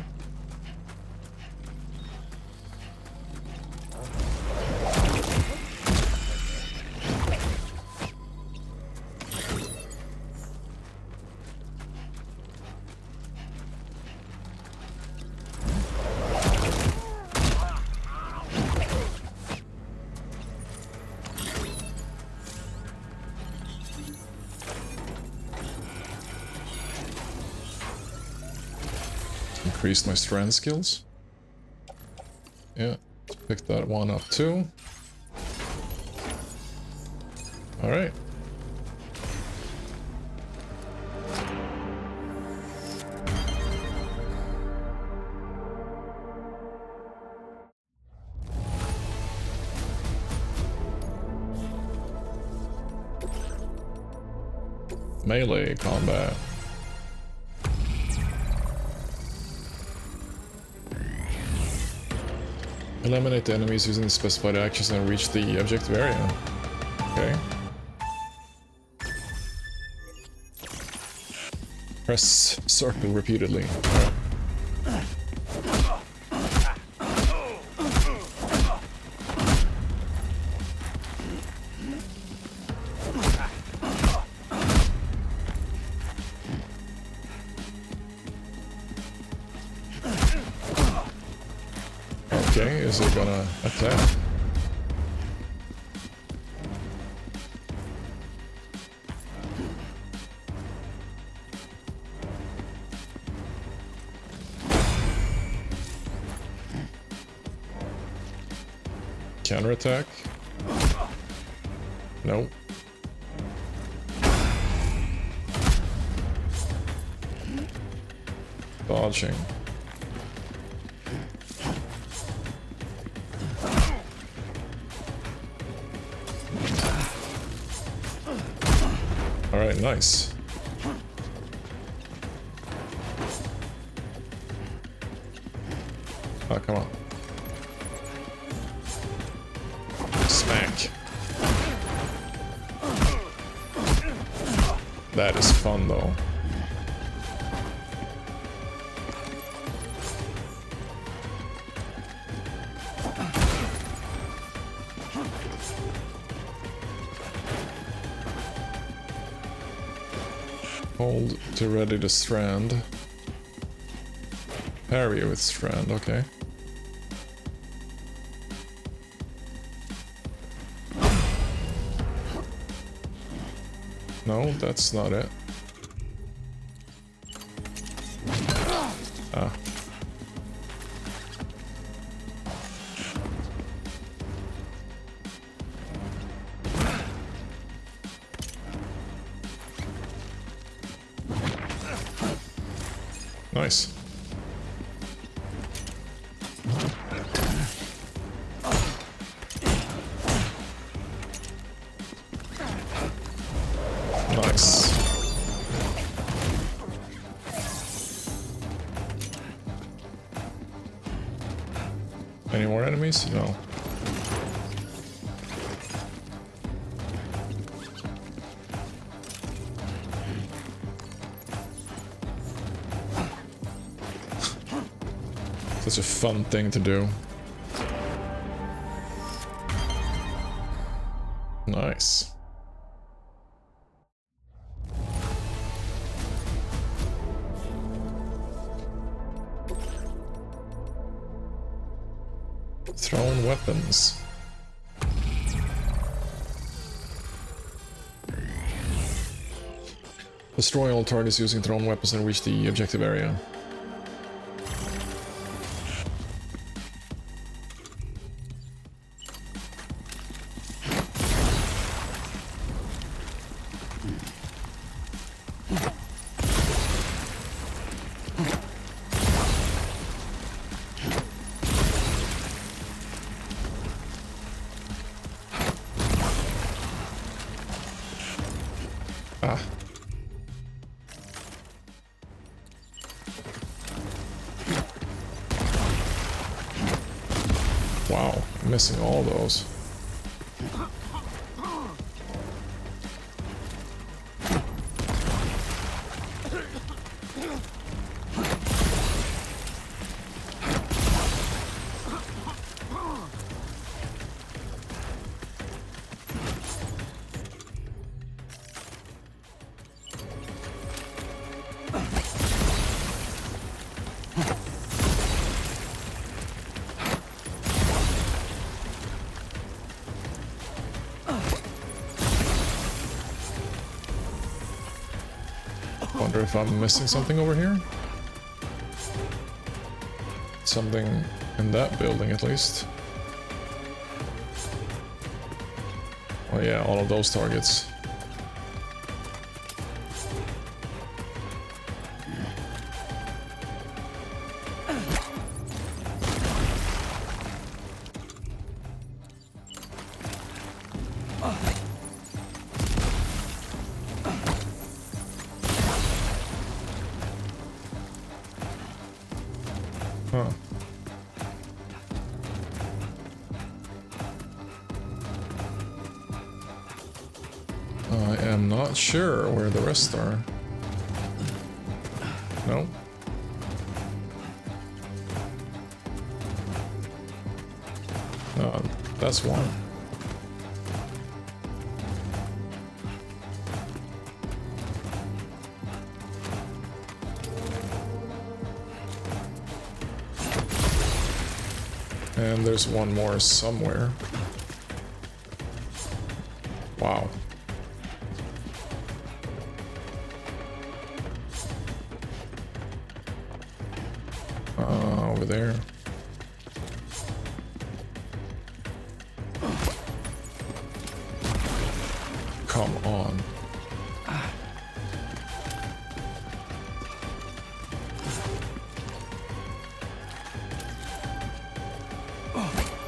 Increased my strand skills. Yeah, pick that one up too. Alright. Melee combat. Eliminate the enemies using the specified actions and reach the objective area. Okay. Press circle repeatedly. Right. Okay, is it gonna attack? Counterattack? No. Dodging. Alright, nice. Oh, come on. Smack. That is fun, though. Hold to ready to strand. Parry with strand, okay. No, that's not it. Ah. Nice. Nice. Any more enemies? No. Such a fun thing to do. Nice. Thrown weapons. Destroy all targets using thrown weapons and reach the objective area. Ah. Wow, I'm missing all those. Wonder if I'm missing something over here? something in that building at least. Oh yeah, all of those targets. Huh. I am not sure where the rest are. No. That's one. And there's one more somewhere. Wow. Over there. Come on.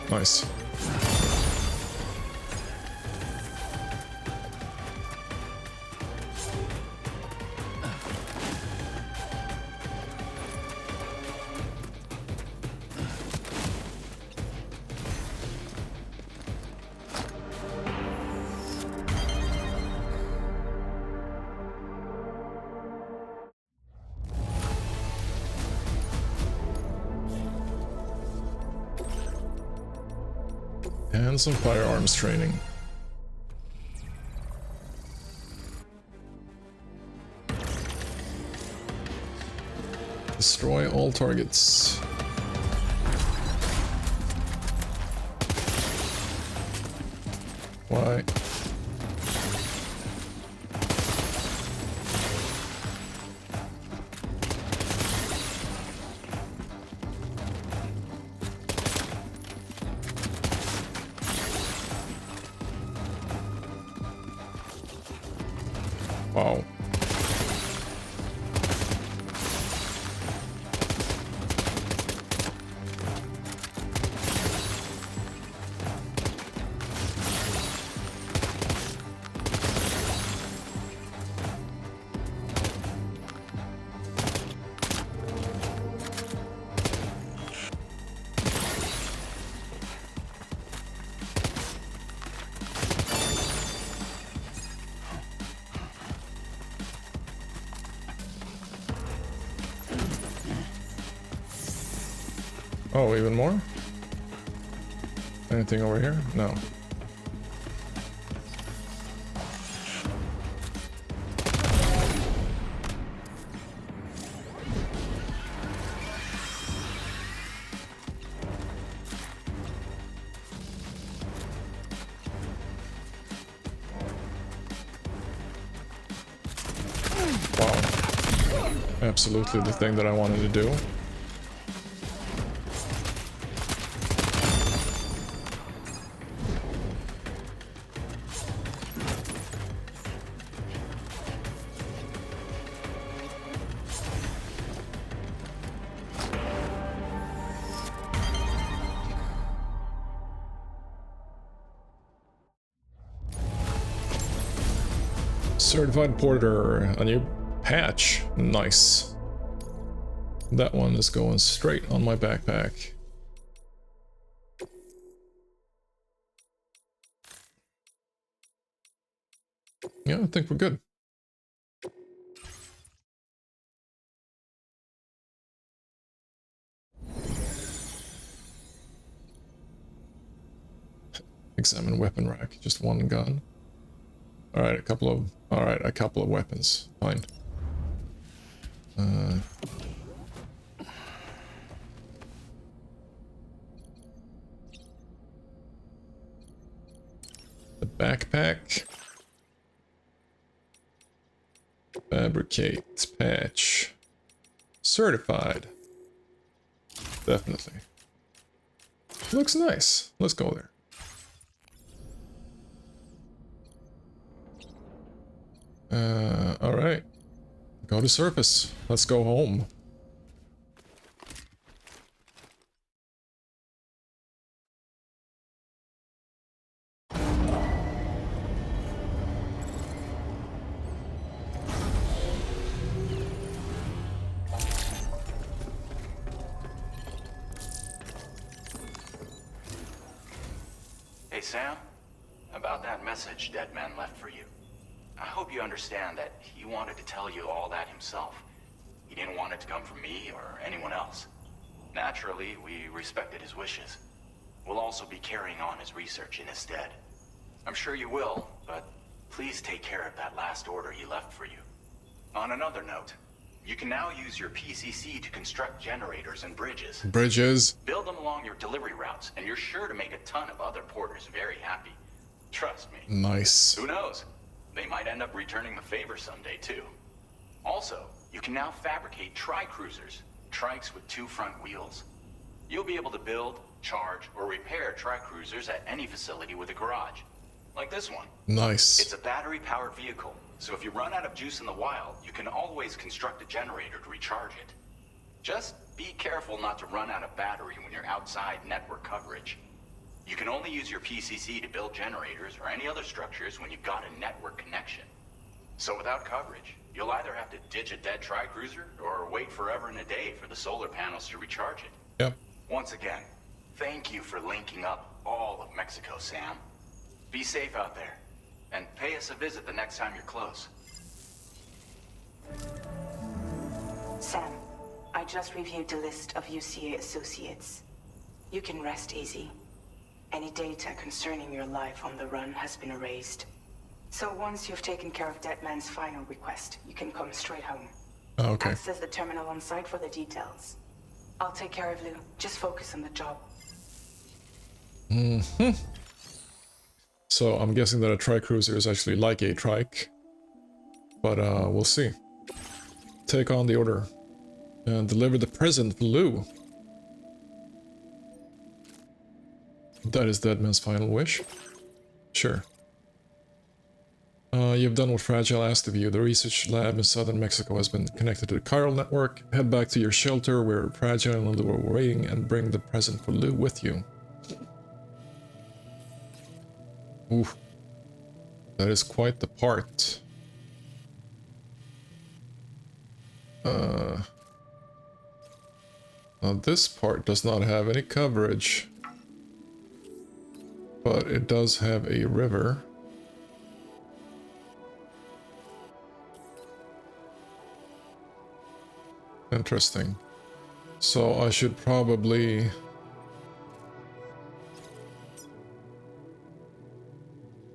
Nice. And some firearms training. Destroy all targets. Why? Wow. Oh, even more? Anything over here? No. Wow. Absolutely the thing that I wanted to do. Certified Porter, a new patch. Nice. That one is going straight on my backpack. Yeah, I think we're good. Examine weapon rack. Just one gun. Alright, a couple of weapons. Fine. The backpack. Fabricate. Patch. Certified. Definitely. Looks nice. Let's go there. Alright. Go to surface. Let's go home. Hey, Sam. About that message Deadman left for you. I hope you understand that he wanted to tell you all that himself. He didn't want it to come from me or anyone else. Naturally, we respected his wishes. We'll also be carrying on his research in his stead. I'm sure you will, but please take care of that last order he left for you. On another note, you can now use your PCC to construct generators and bridges. Bridges. Build them along your delivery routes, and you're sure to make a ton of other porters very happy. Trust me. Nice. Who knows? They might end up returning the favor someday, too. Also, you can now fabricate tri-cruisers, trikes with 2 front wheels. You'll be able to build, charge, or repair tri-cruisers at any facility with a garage. Like this one. Nice. It's a battery-powered vehicle, so if you run out of juice in the wild, you can always construct a generator to recharge it. Just be careful not to run out of battery when you're outside network coverage. You can only use your PCC to build generators or any other structures when you've got a network connection. So without coverage, you'll either have to ditch a dead tri-cruiser or wait forever and a day for the solar panels to recharge it. Yep. Once again, thank you for linking up all of Mexico, Sam. Be safe out there, and pay us a visit the next time you're close. Sam, I just reviewed the list of UCA associates. You can rest easy. Any data concerning your life on the run has been erased. So once you've taken care of Deadman's final request, you can come straight home. Okay. Access the terminal on site for the details. I'll take care of Lou. Just focus on the job. Mm-hmm. So I'm guessing that a tri-cruiser is actually like a trike. But we'll see. Take on the order. And deliver the present for Lou. That is Deadman's final wish. Sure. You've done what Fragile asked of you. The research lab in southern Mexico has been connected to the chiral network. Head back to your shelter where Fragile and Lou are waiting and bring the present for Lou with you. Oof. That is quite the part. Now this part does not have any coverage. But it does have a river. Interesting. So I should probably...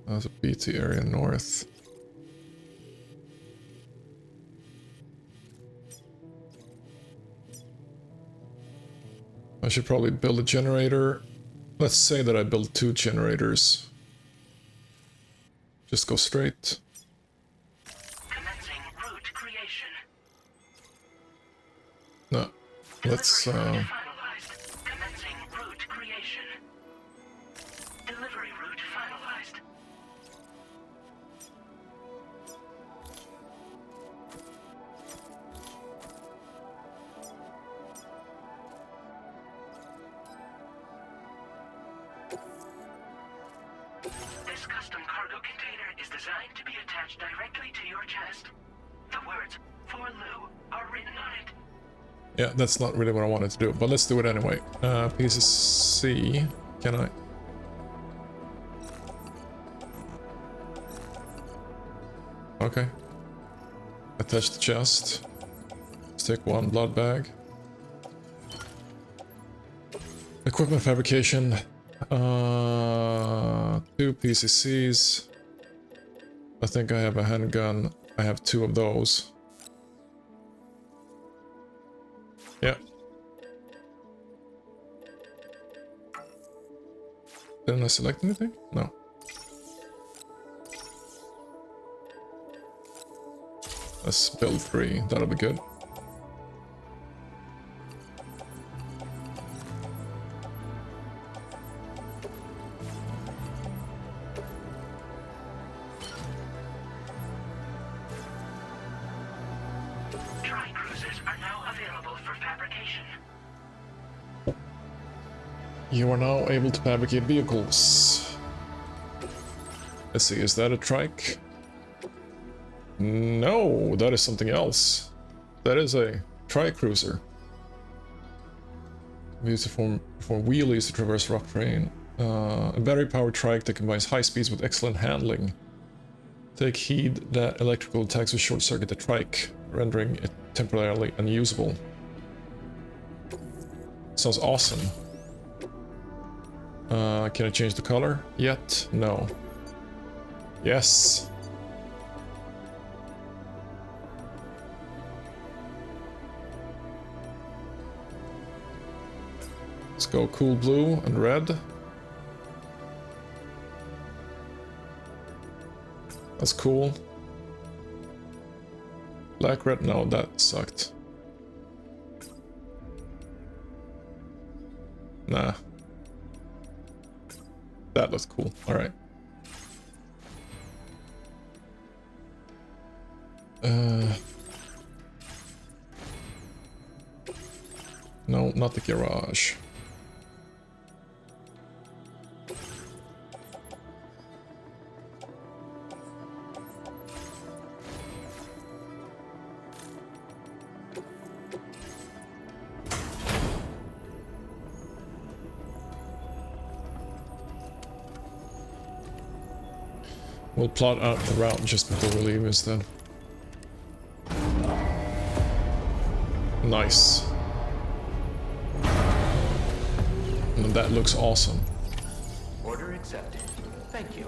That's a BT area north. I should probably build a generator. Let's say that I build 2 generators. Just go straight. Commencing route creation. No. Let's Finalized. Commencing route creation. Delivery route finalized. This custom cargo container is designed to be attached directly to your chest. The words, "For Lou," are written on it. Yeah, that's not really what I wanted to do, but let's do it anyway. PCC, can I? Okay. Attach the chest. Stick 1 blood bag. Equipment fabrication. 2 PCCs. I think I have a handgun. I have 2 of those. Yeah. Didn't I select anything? No. Let's build 3. That'll be good. You are now able to fabricate vehicles. Let's see, is that a trike? No, that is something else. That is a tri-cruiser. Used to form wheelies to traverse rough terrain. A battery-powered trike that combines high speeds with excellent handling. Take heed that electrical attacks will short-circuit the trike, rendering it temporarily unusable. Sounds awesome. Can I change the color yet? No. Yes. Let's go cool blue and red. That's cool. Black, red, no, that sucked. Nah. That looks cool, alright. No, not the garage. We'll plot out the route just before we leave instead. Nice. And that looks awesome. Order accepted. Thank you.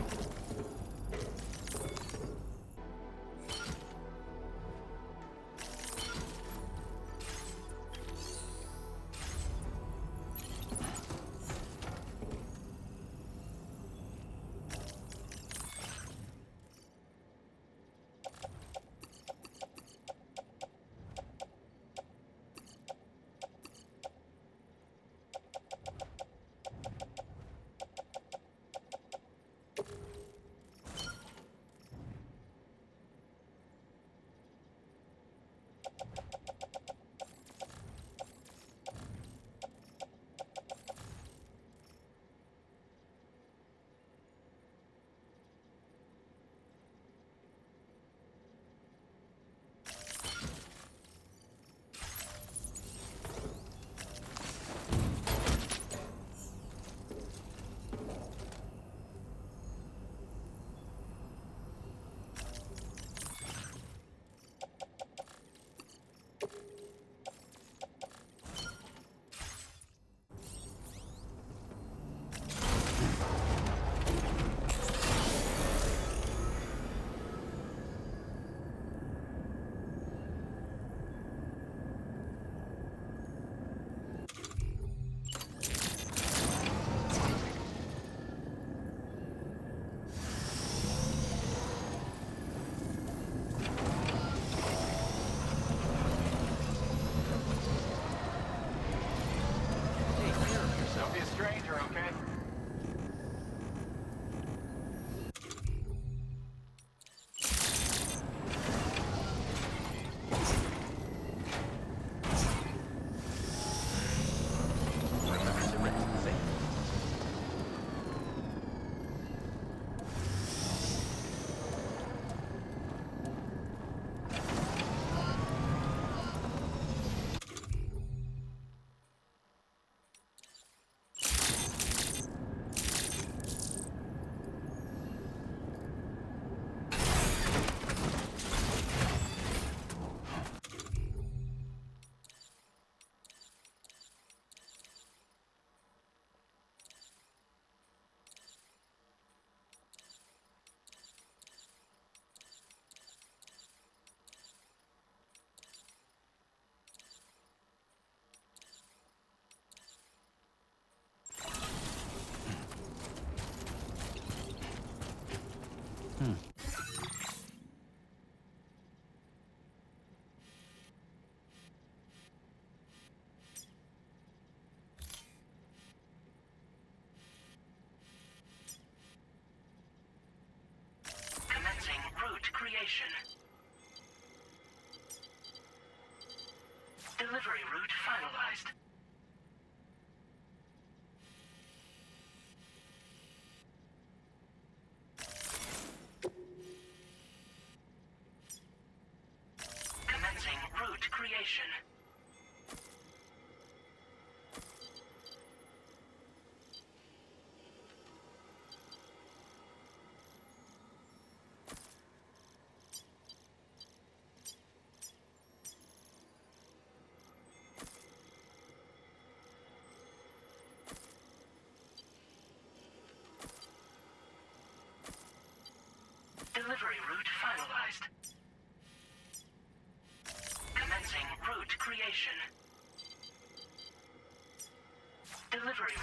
Delivery.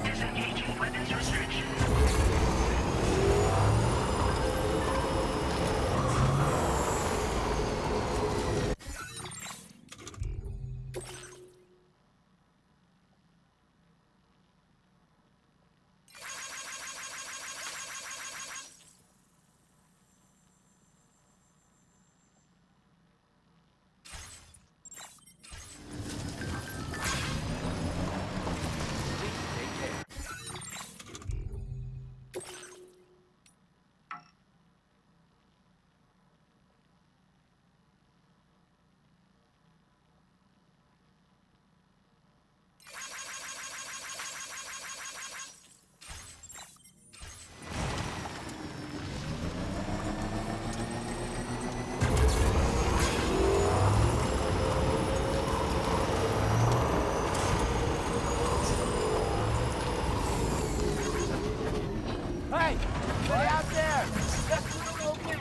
Disengaging weapons restriction. Hey! Stay out there! That's not okay!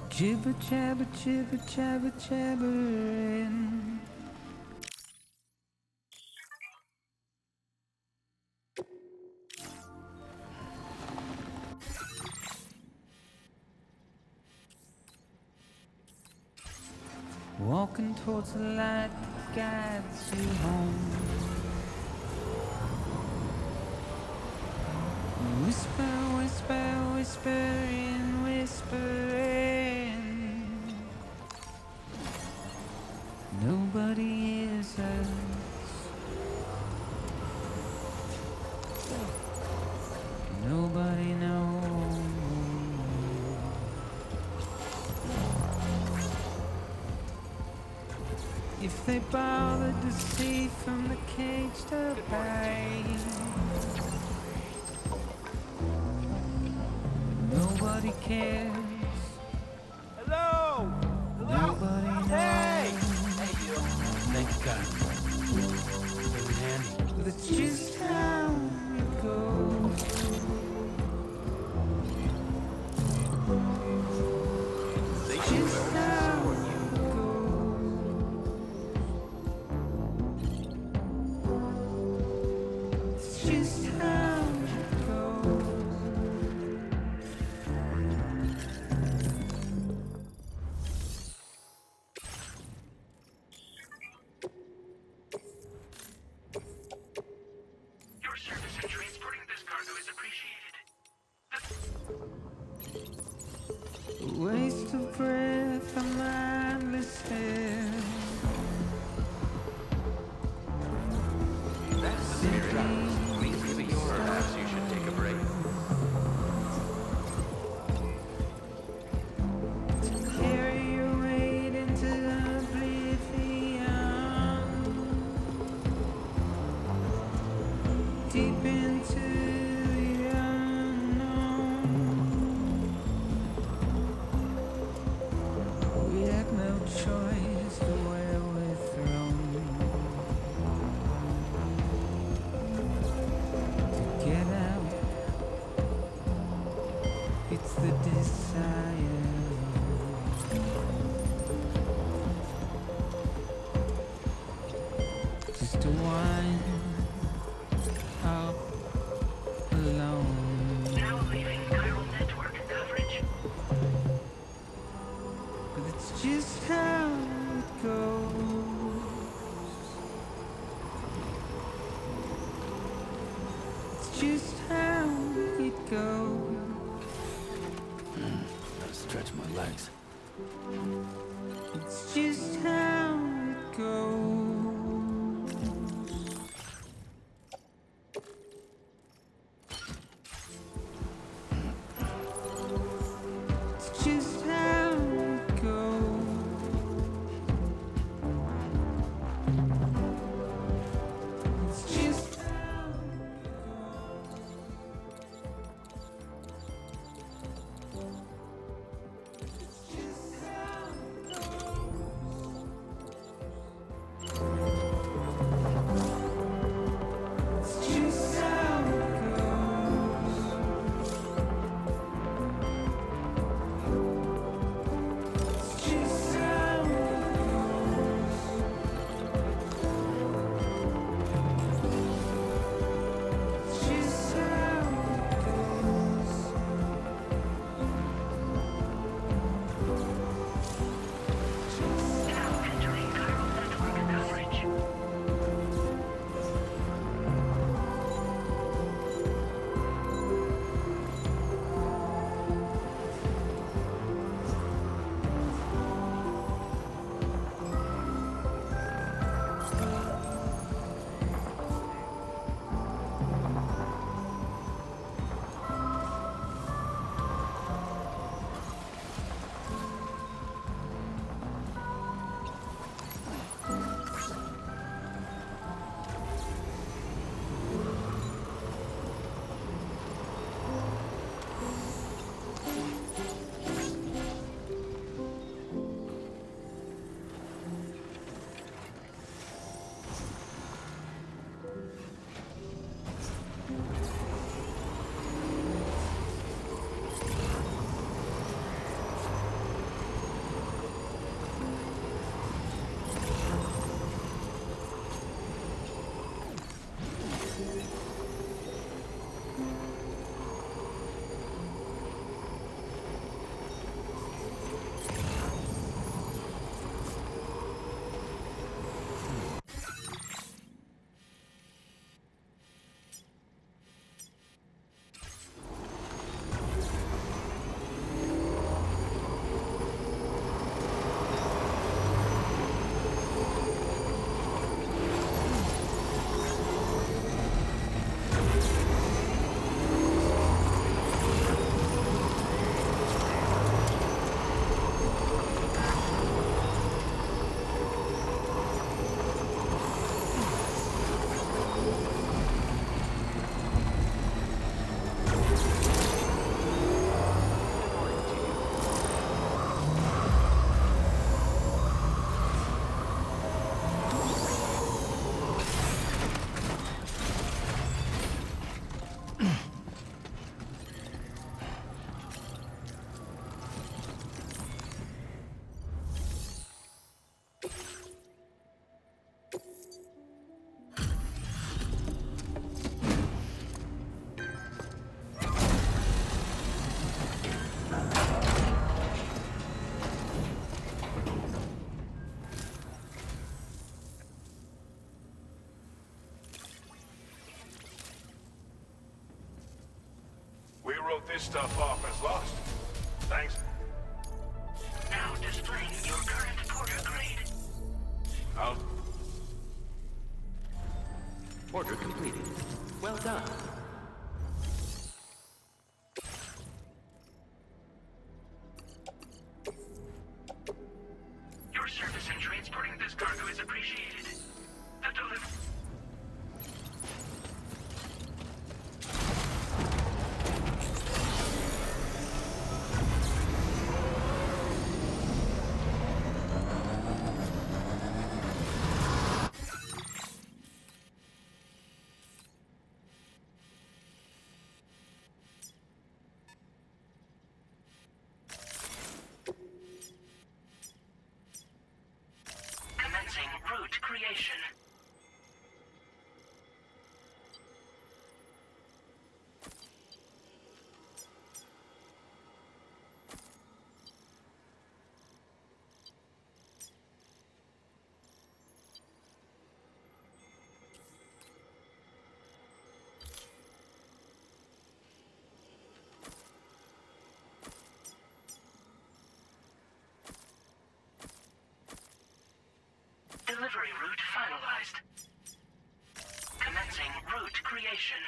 Jibber jabber jibber jabber jabbering. Walking towards the light that guides you home. Whisper, whisper, whispering, whispering. Nobody hears us. Nobody knows. If they bothered to see from the cage to bay, nobody cares. Hello! Nobody knows. Hey! Hey, you! Thank you, God. Came in handy. But it's just how it goes. It's just how it goes. It's just how it goes. Your service in transporting this cargo is appreciated. A waste of breath, a mindless stare. That's the spirit. Maybe perhaps you should take a break. Carry your weight into oblivion. Deep into the unknown. We have no choice to where we're thrown. To get out, it's the desire. Just to wind up alone. Now leaving chiral network coverage. But it's just how it goes. It's just how it goes. Gotta stretch my legs. It's just how it goes. It's just how it goes. It's just how it goes. This stuff off as lost. Thanks. Now displaying your current porter grade. I'll... Order completed. Well done. Your service in transporting this cargo is appreciated. The delivery... Commencing route creation. Delivery route finalized. Commencing route creation.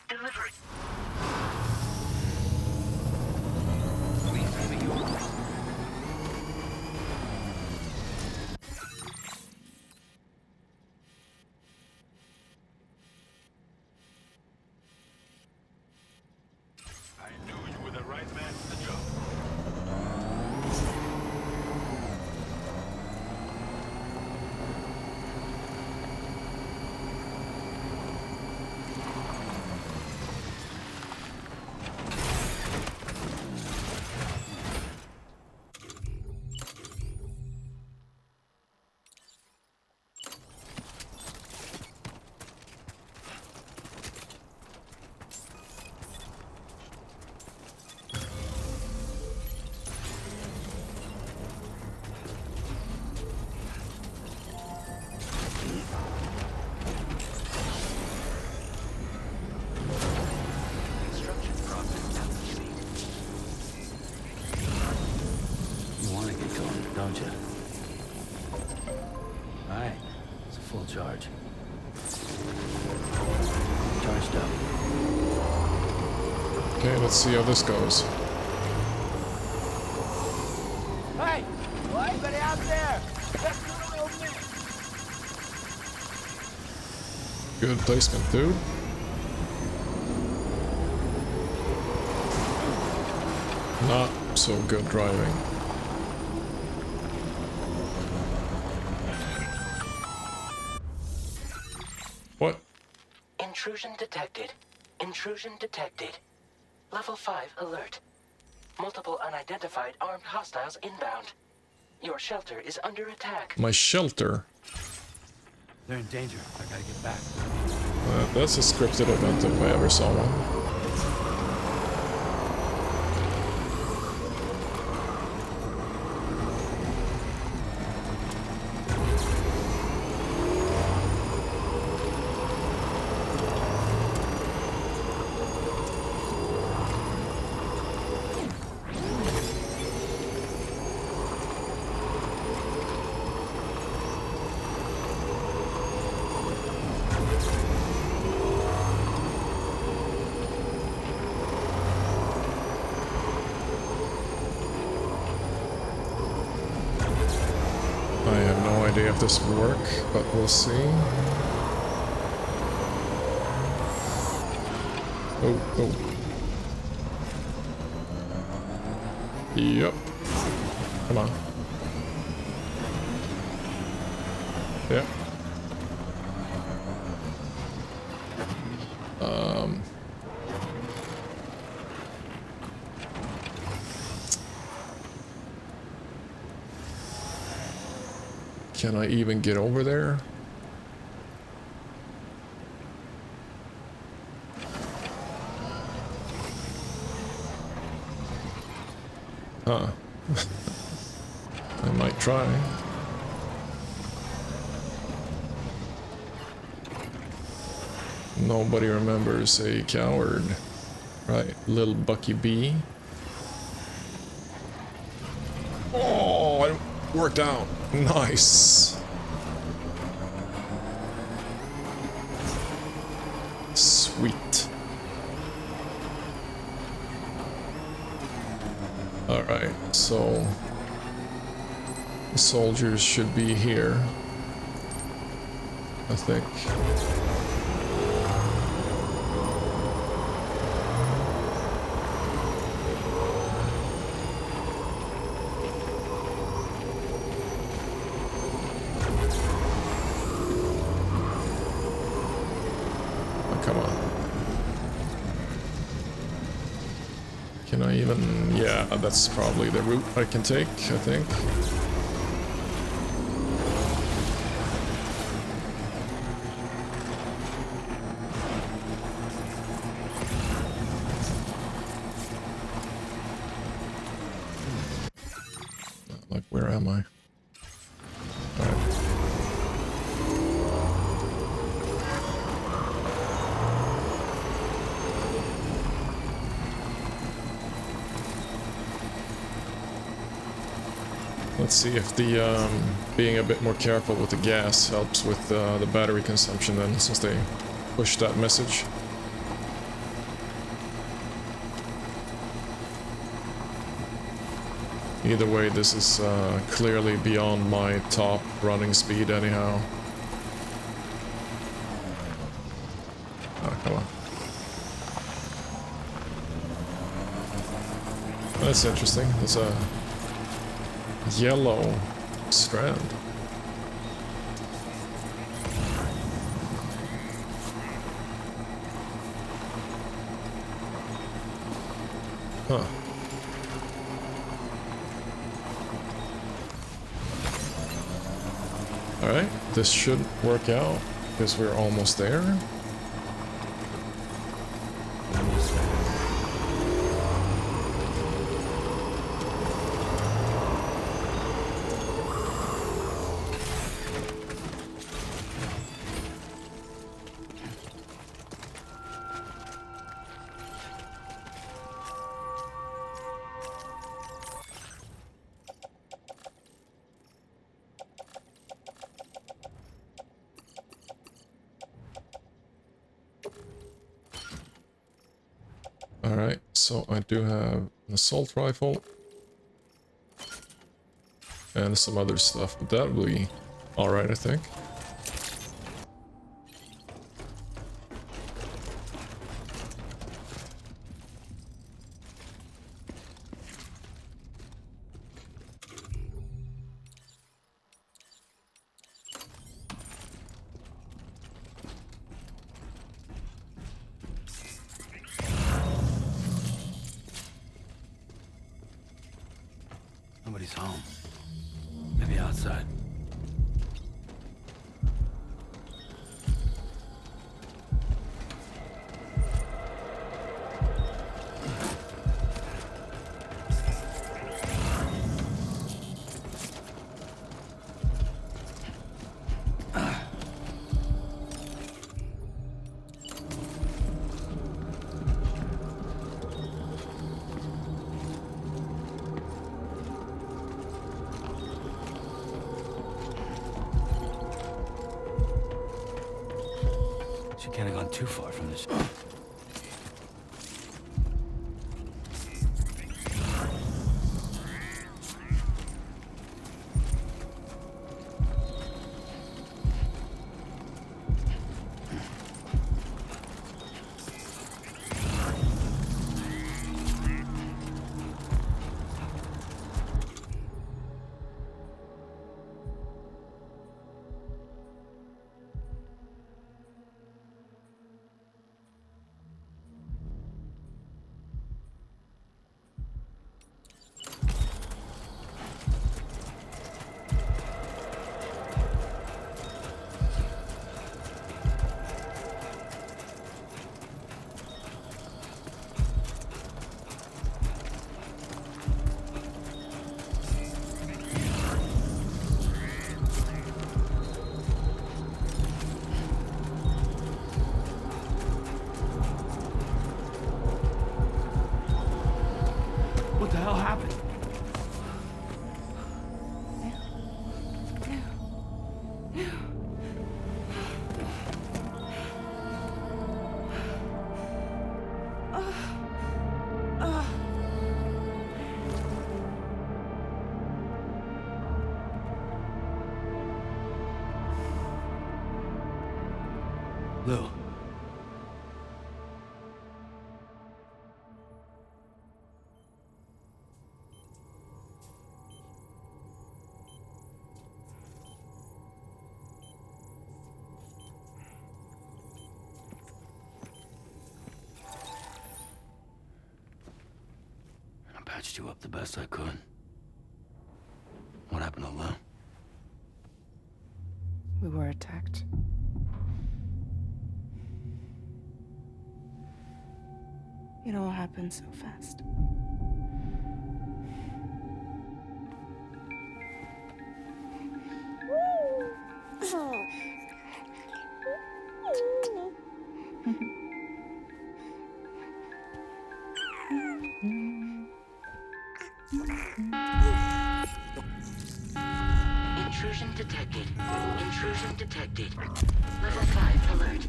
Delivery. Please give me yours. I knew you were the right man for the job. Construction process now complete. You want to get going, don't you? Alright, it's a full charge. Charged up. Okay, let's see how this goes. Hey! Well, anybody out there? Let's do a little bit. Good placement, dude. Not so good driving. What? Intrusion detected. Intrusion detected. Level 5 alert. Multiple unidentified armed hostiles inbound. Your shelter is under attack. My shelter? They're in danger. I gotta get back. That's a scripted event if I ever saw one. I have no idea if this will work, but we'll see. Oh, oh. Yep. Come on. Yep. Can I even get over there? Huh. I might try. Nobody remembers a coward. Right, little Bucky B. Oh, it worked out. Nice. Sweet. Alright, so the soldiers should be here, I think. Come on. Can I even... yeah, that's probably the route I can take, I think. Like, where am I? Let's see if the being a bit more careful with the gas helps with the battery consumption then, since they pushed that message. Either way, this is clearly beyond my top running speed anyhow. Oh, come on. That's interesting. There's a yellow strand. Huh. Alright, this should work out because we're almost there. Alright, so I do have an assault rifle and some other stuff, but that will be alright, I think. Nobody's home. outside. She can't have gone too far from this. What the hell happened? Lou. I patched you up the best I could. What happened to Lou? We were attacked. It all happened so fast. Intrusion detected. Intrusion detected. Level 5 alert.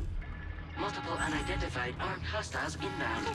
Multiple unidentified armed hostiles inbound.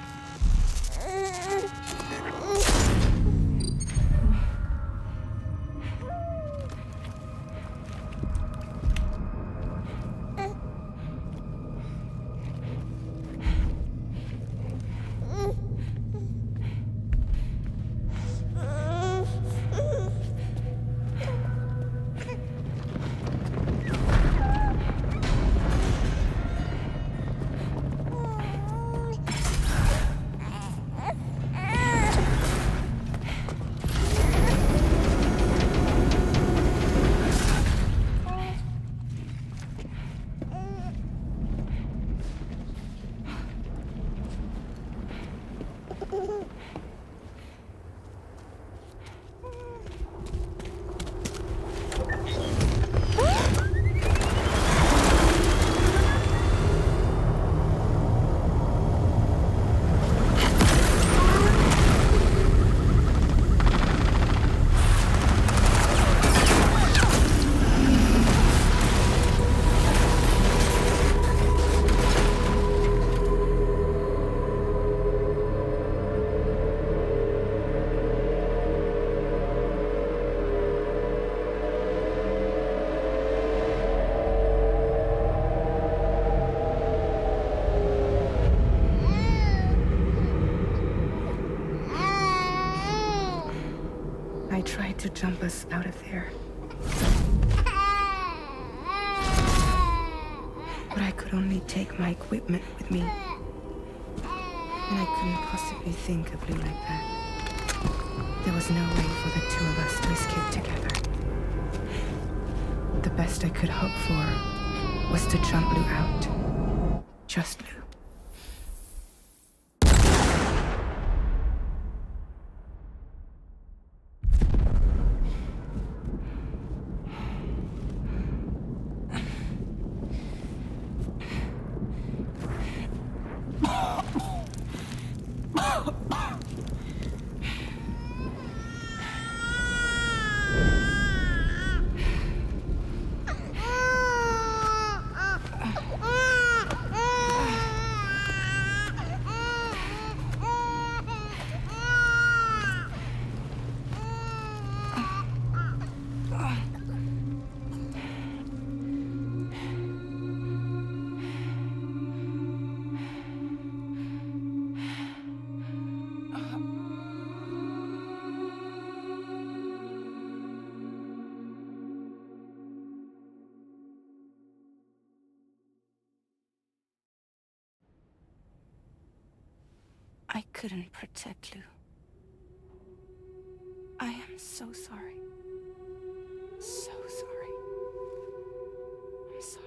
I tried to jump us out of there. But I could only take my equipment with me. And I couldn't possibly think of Lou like that. There was no way for the two of us to escape together. best I could hope for was to jump Lou out. Just Lou. I couldn't protect Lou. I am so sorry. So sorry. I'm sorry.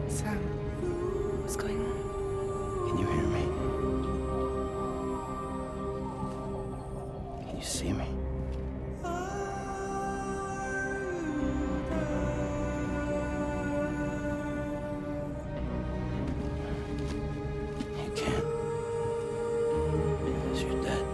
Sam, what's going on? Can you hear me? Can you see me? You can't. Because you're dead.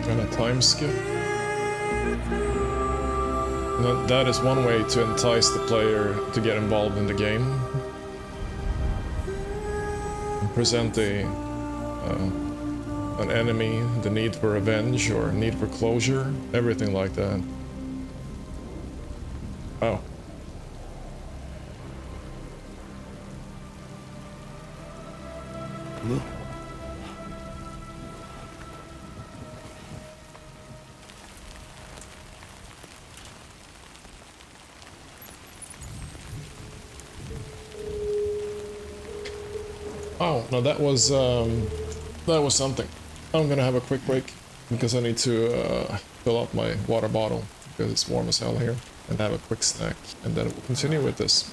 And a time skip. That is one way to entice the player to get involved in the game. And present an enemy, the need for revenge or need for closure, everything like that. Oh. Lou. Oh, no, that was something. I'm gonna have a quick break because I need to fill up my water bottle because it's warm as hell here, and have a quick snack, and then we'll continue with this.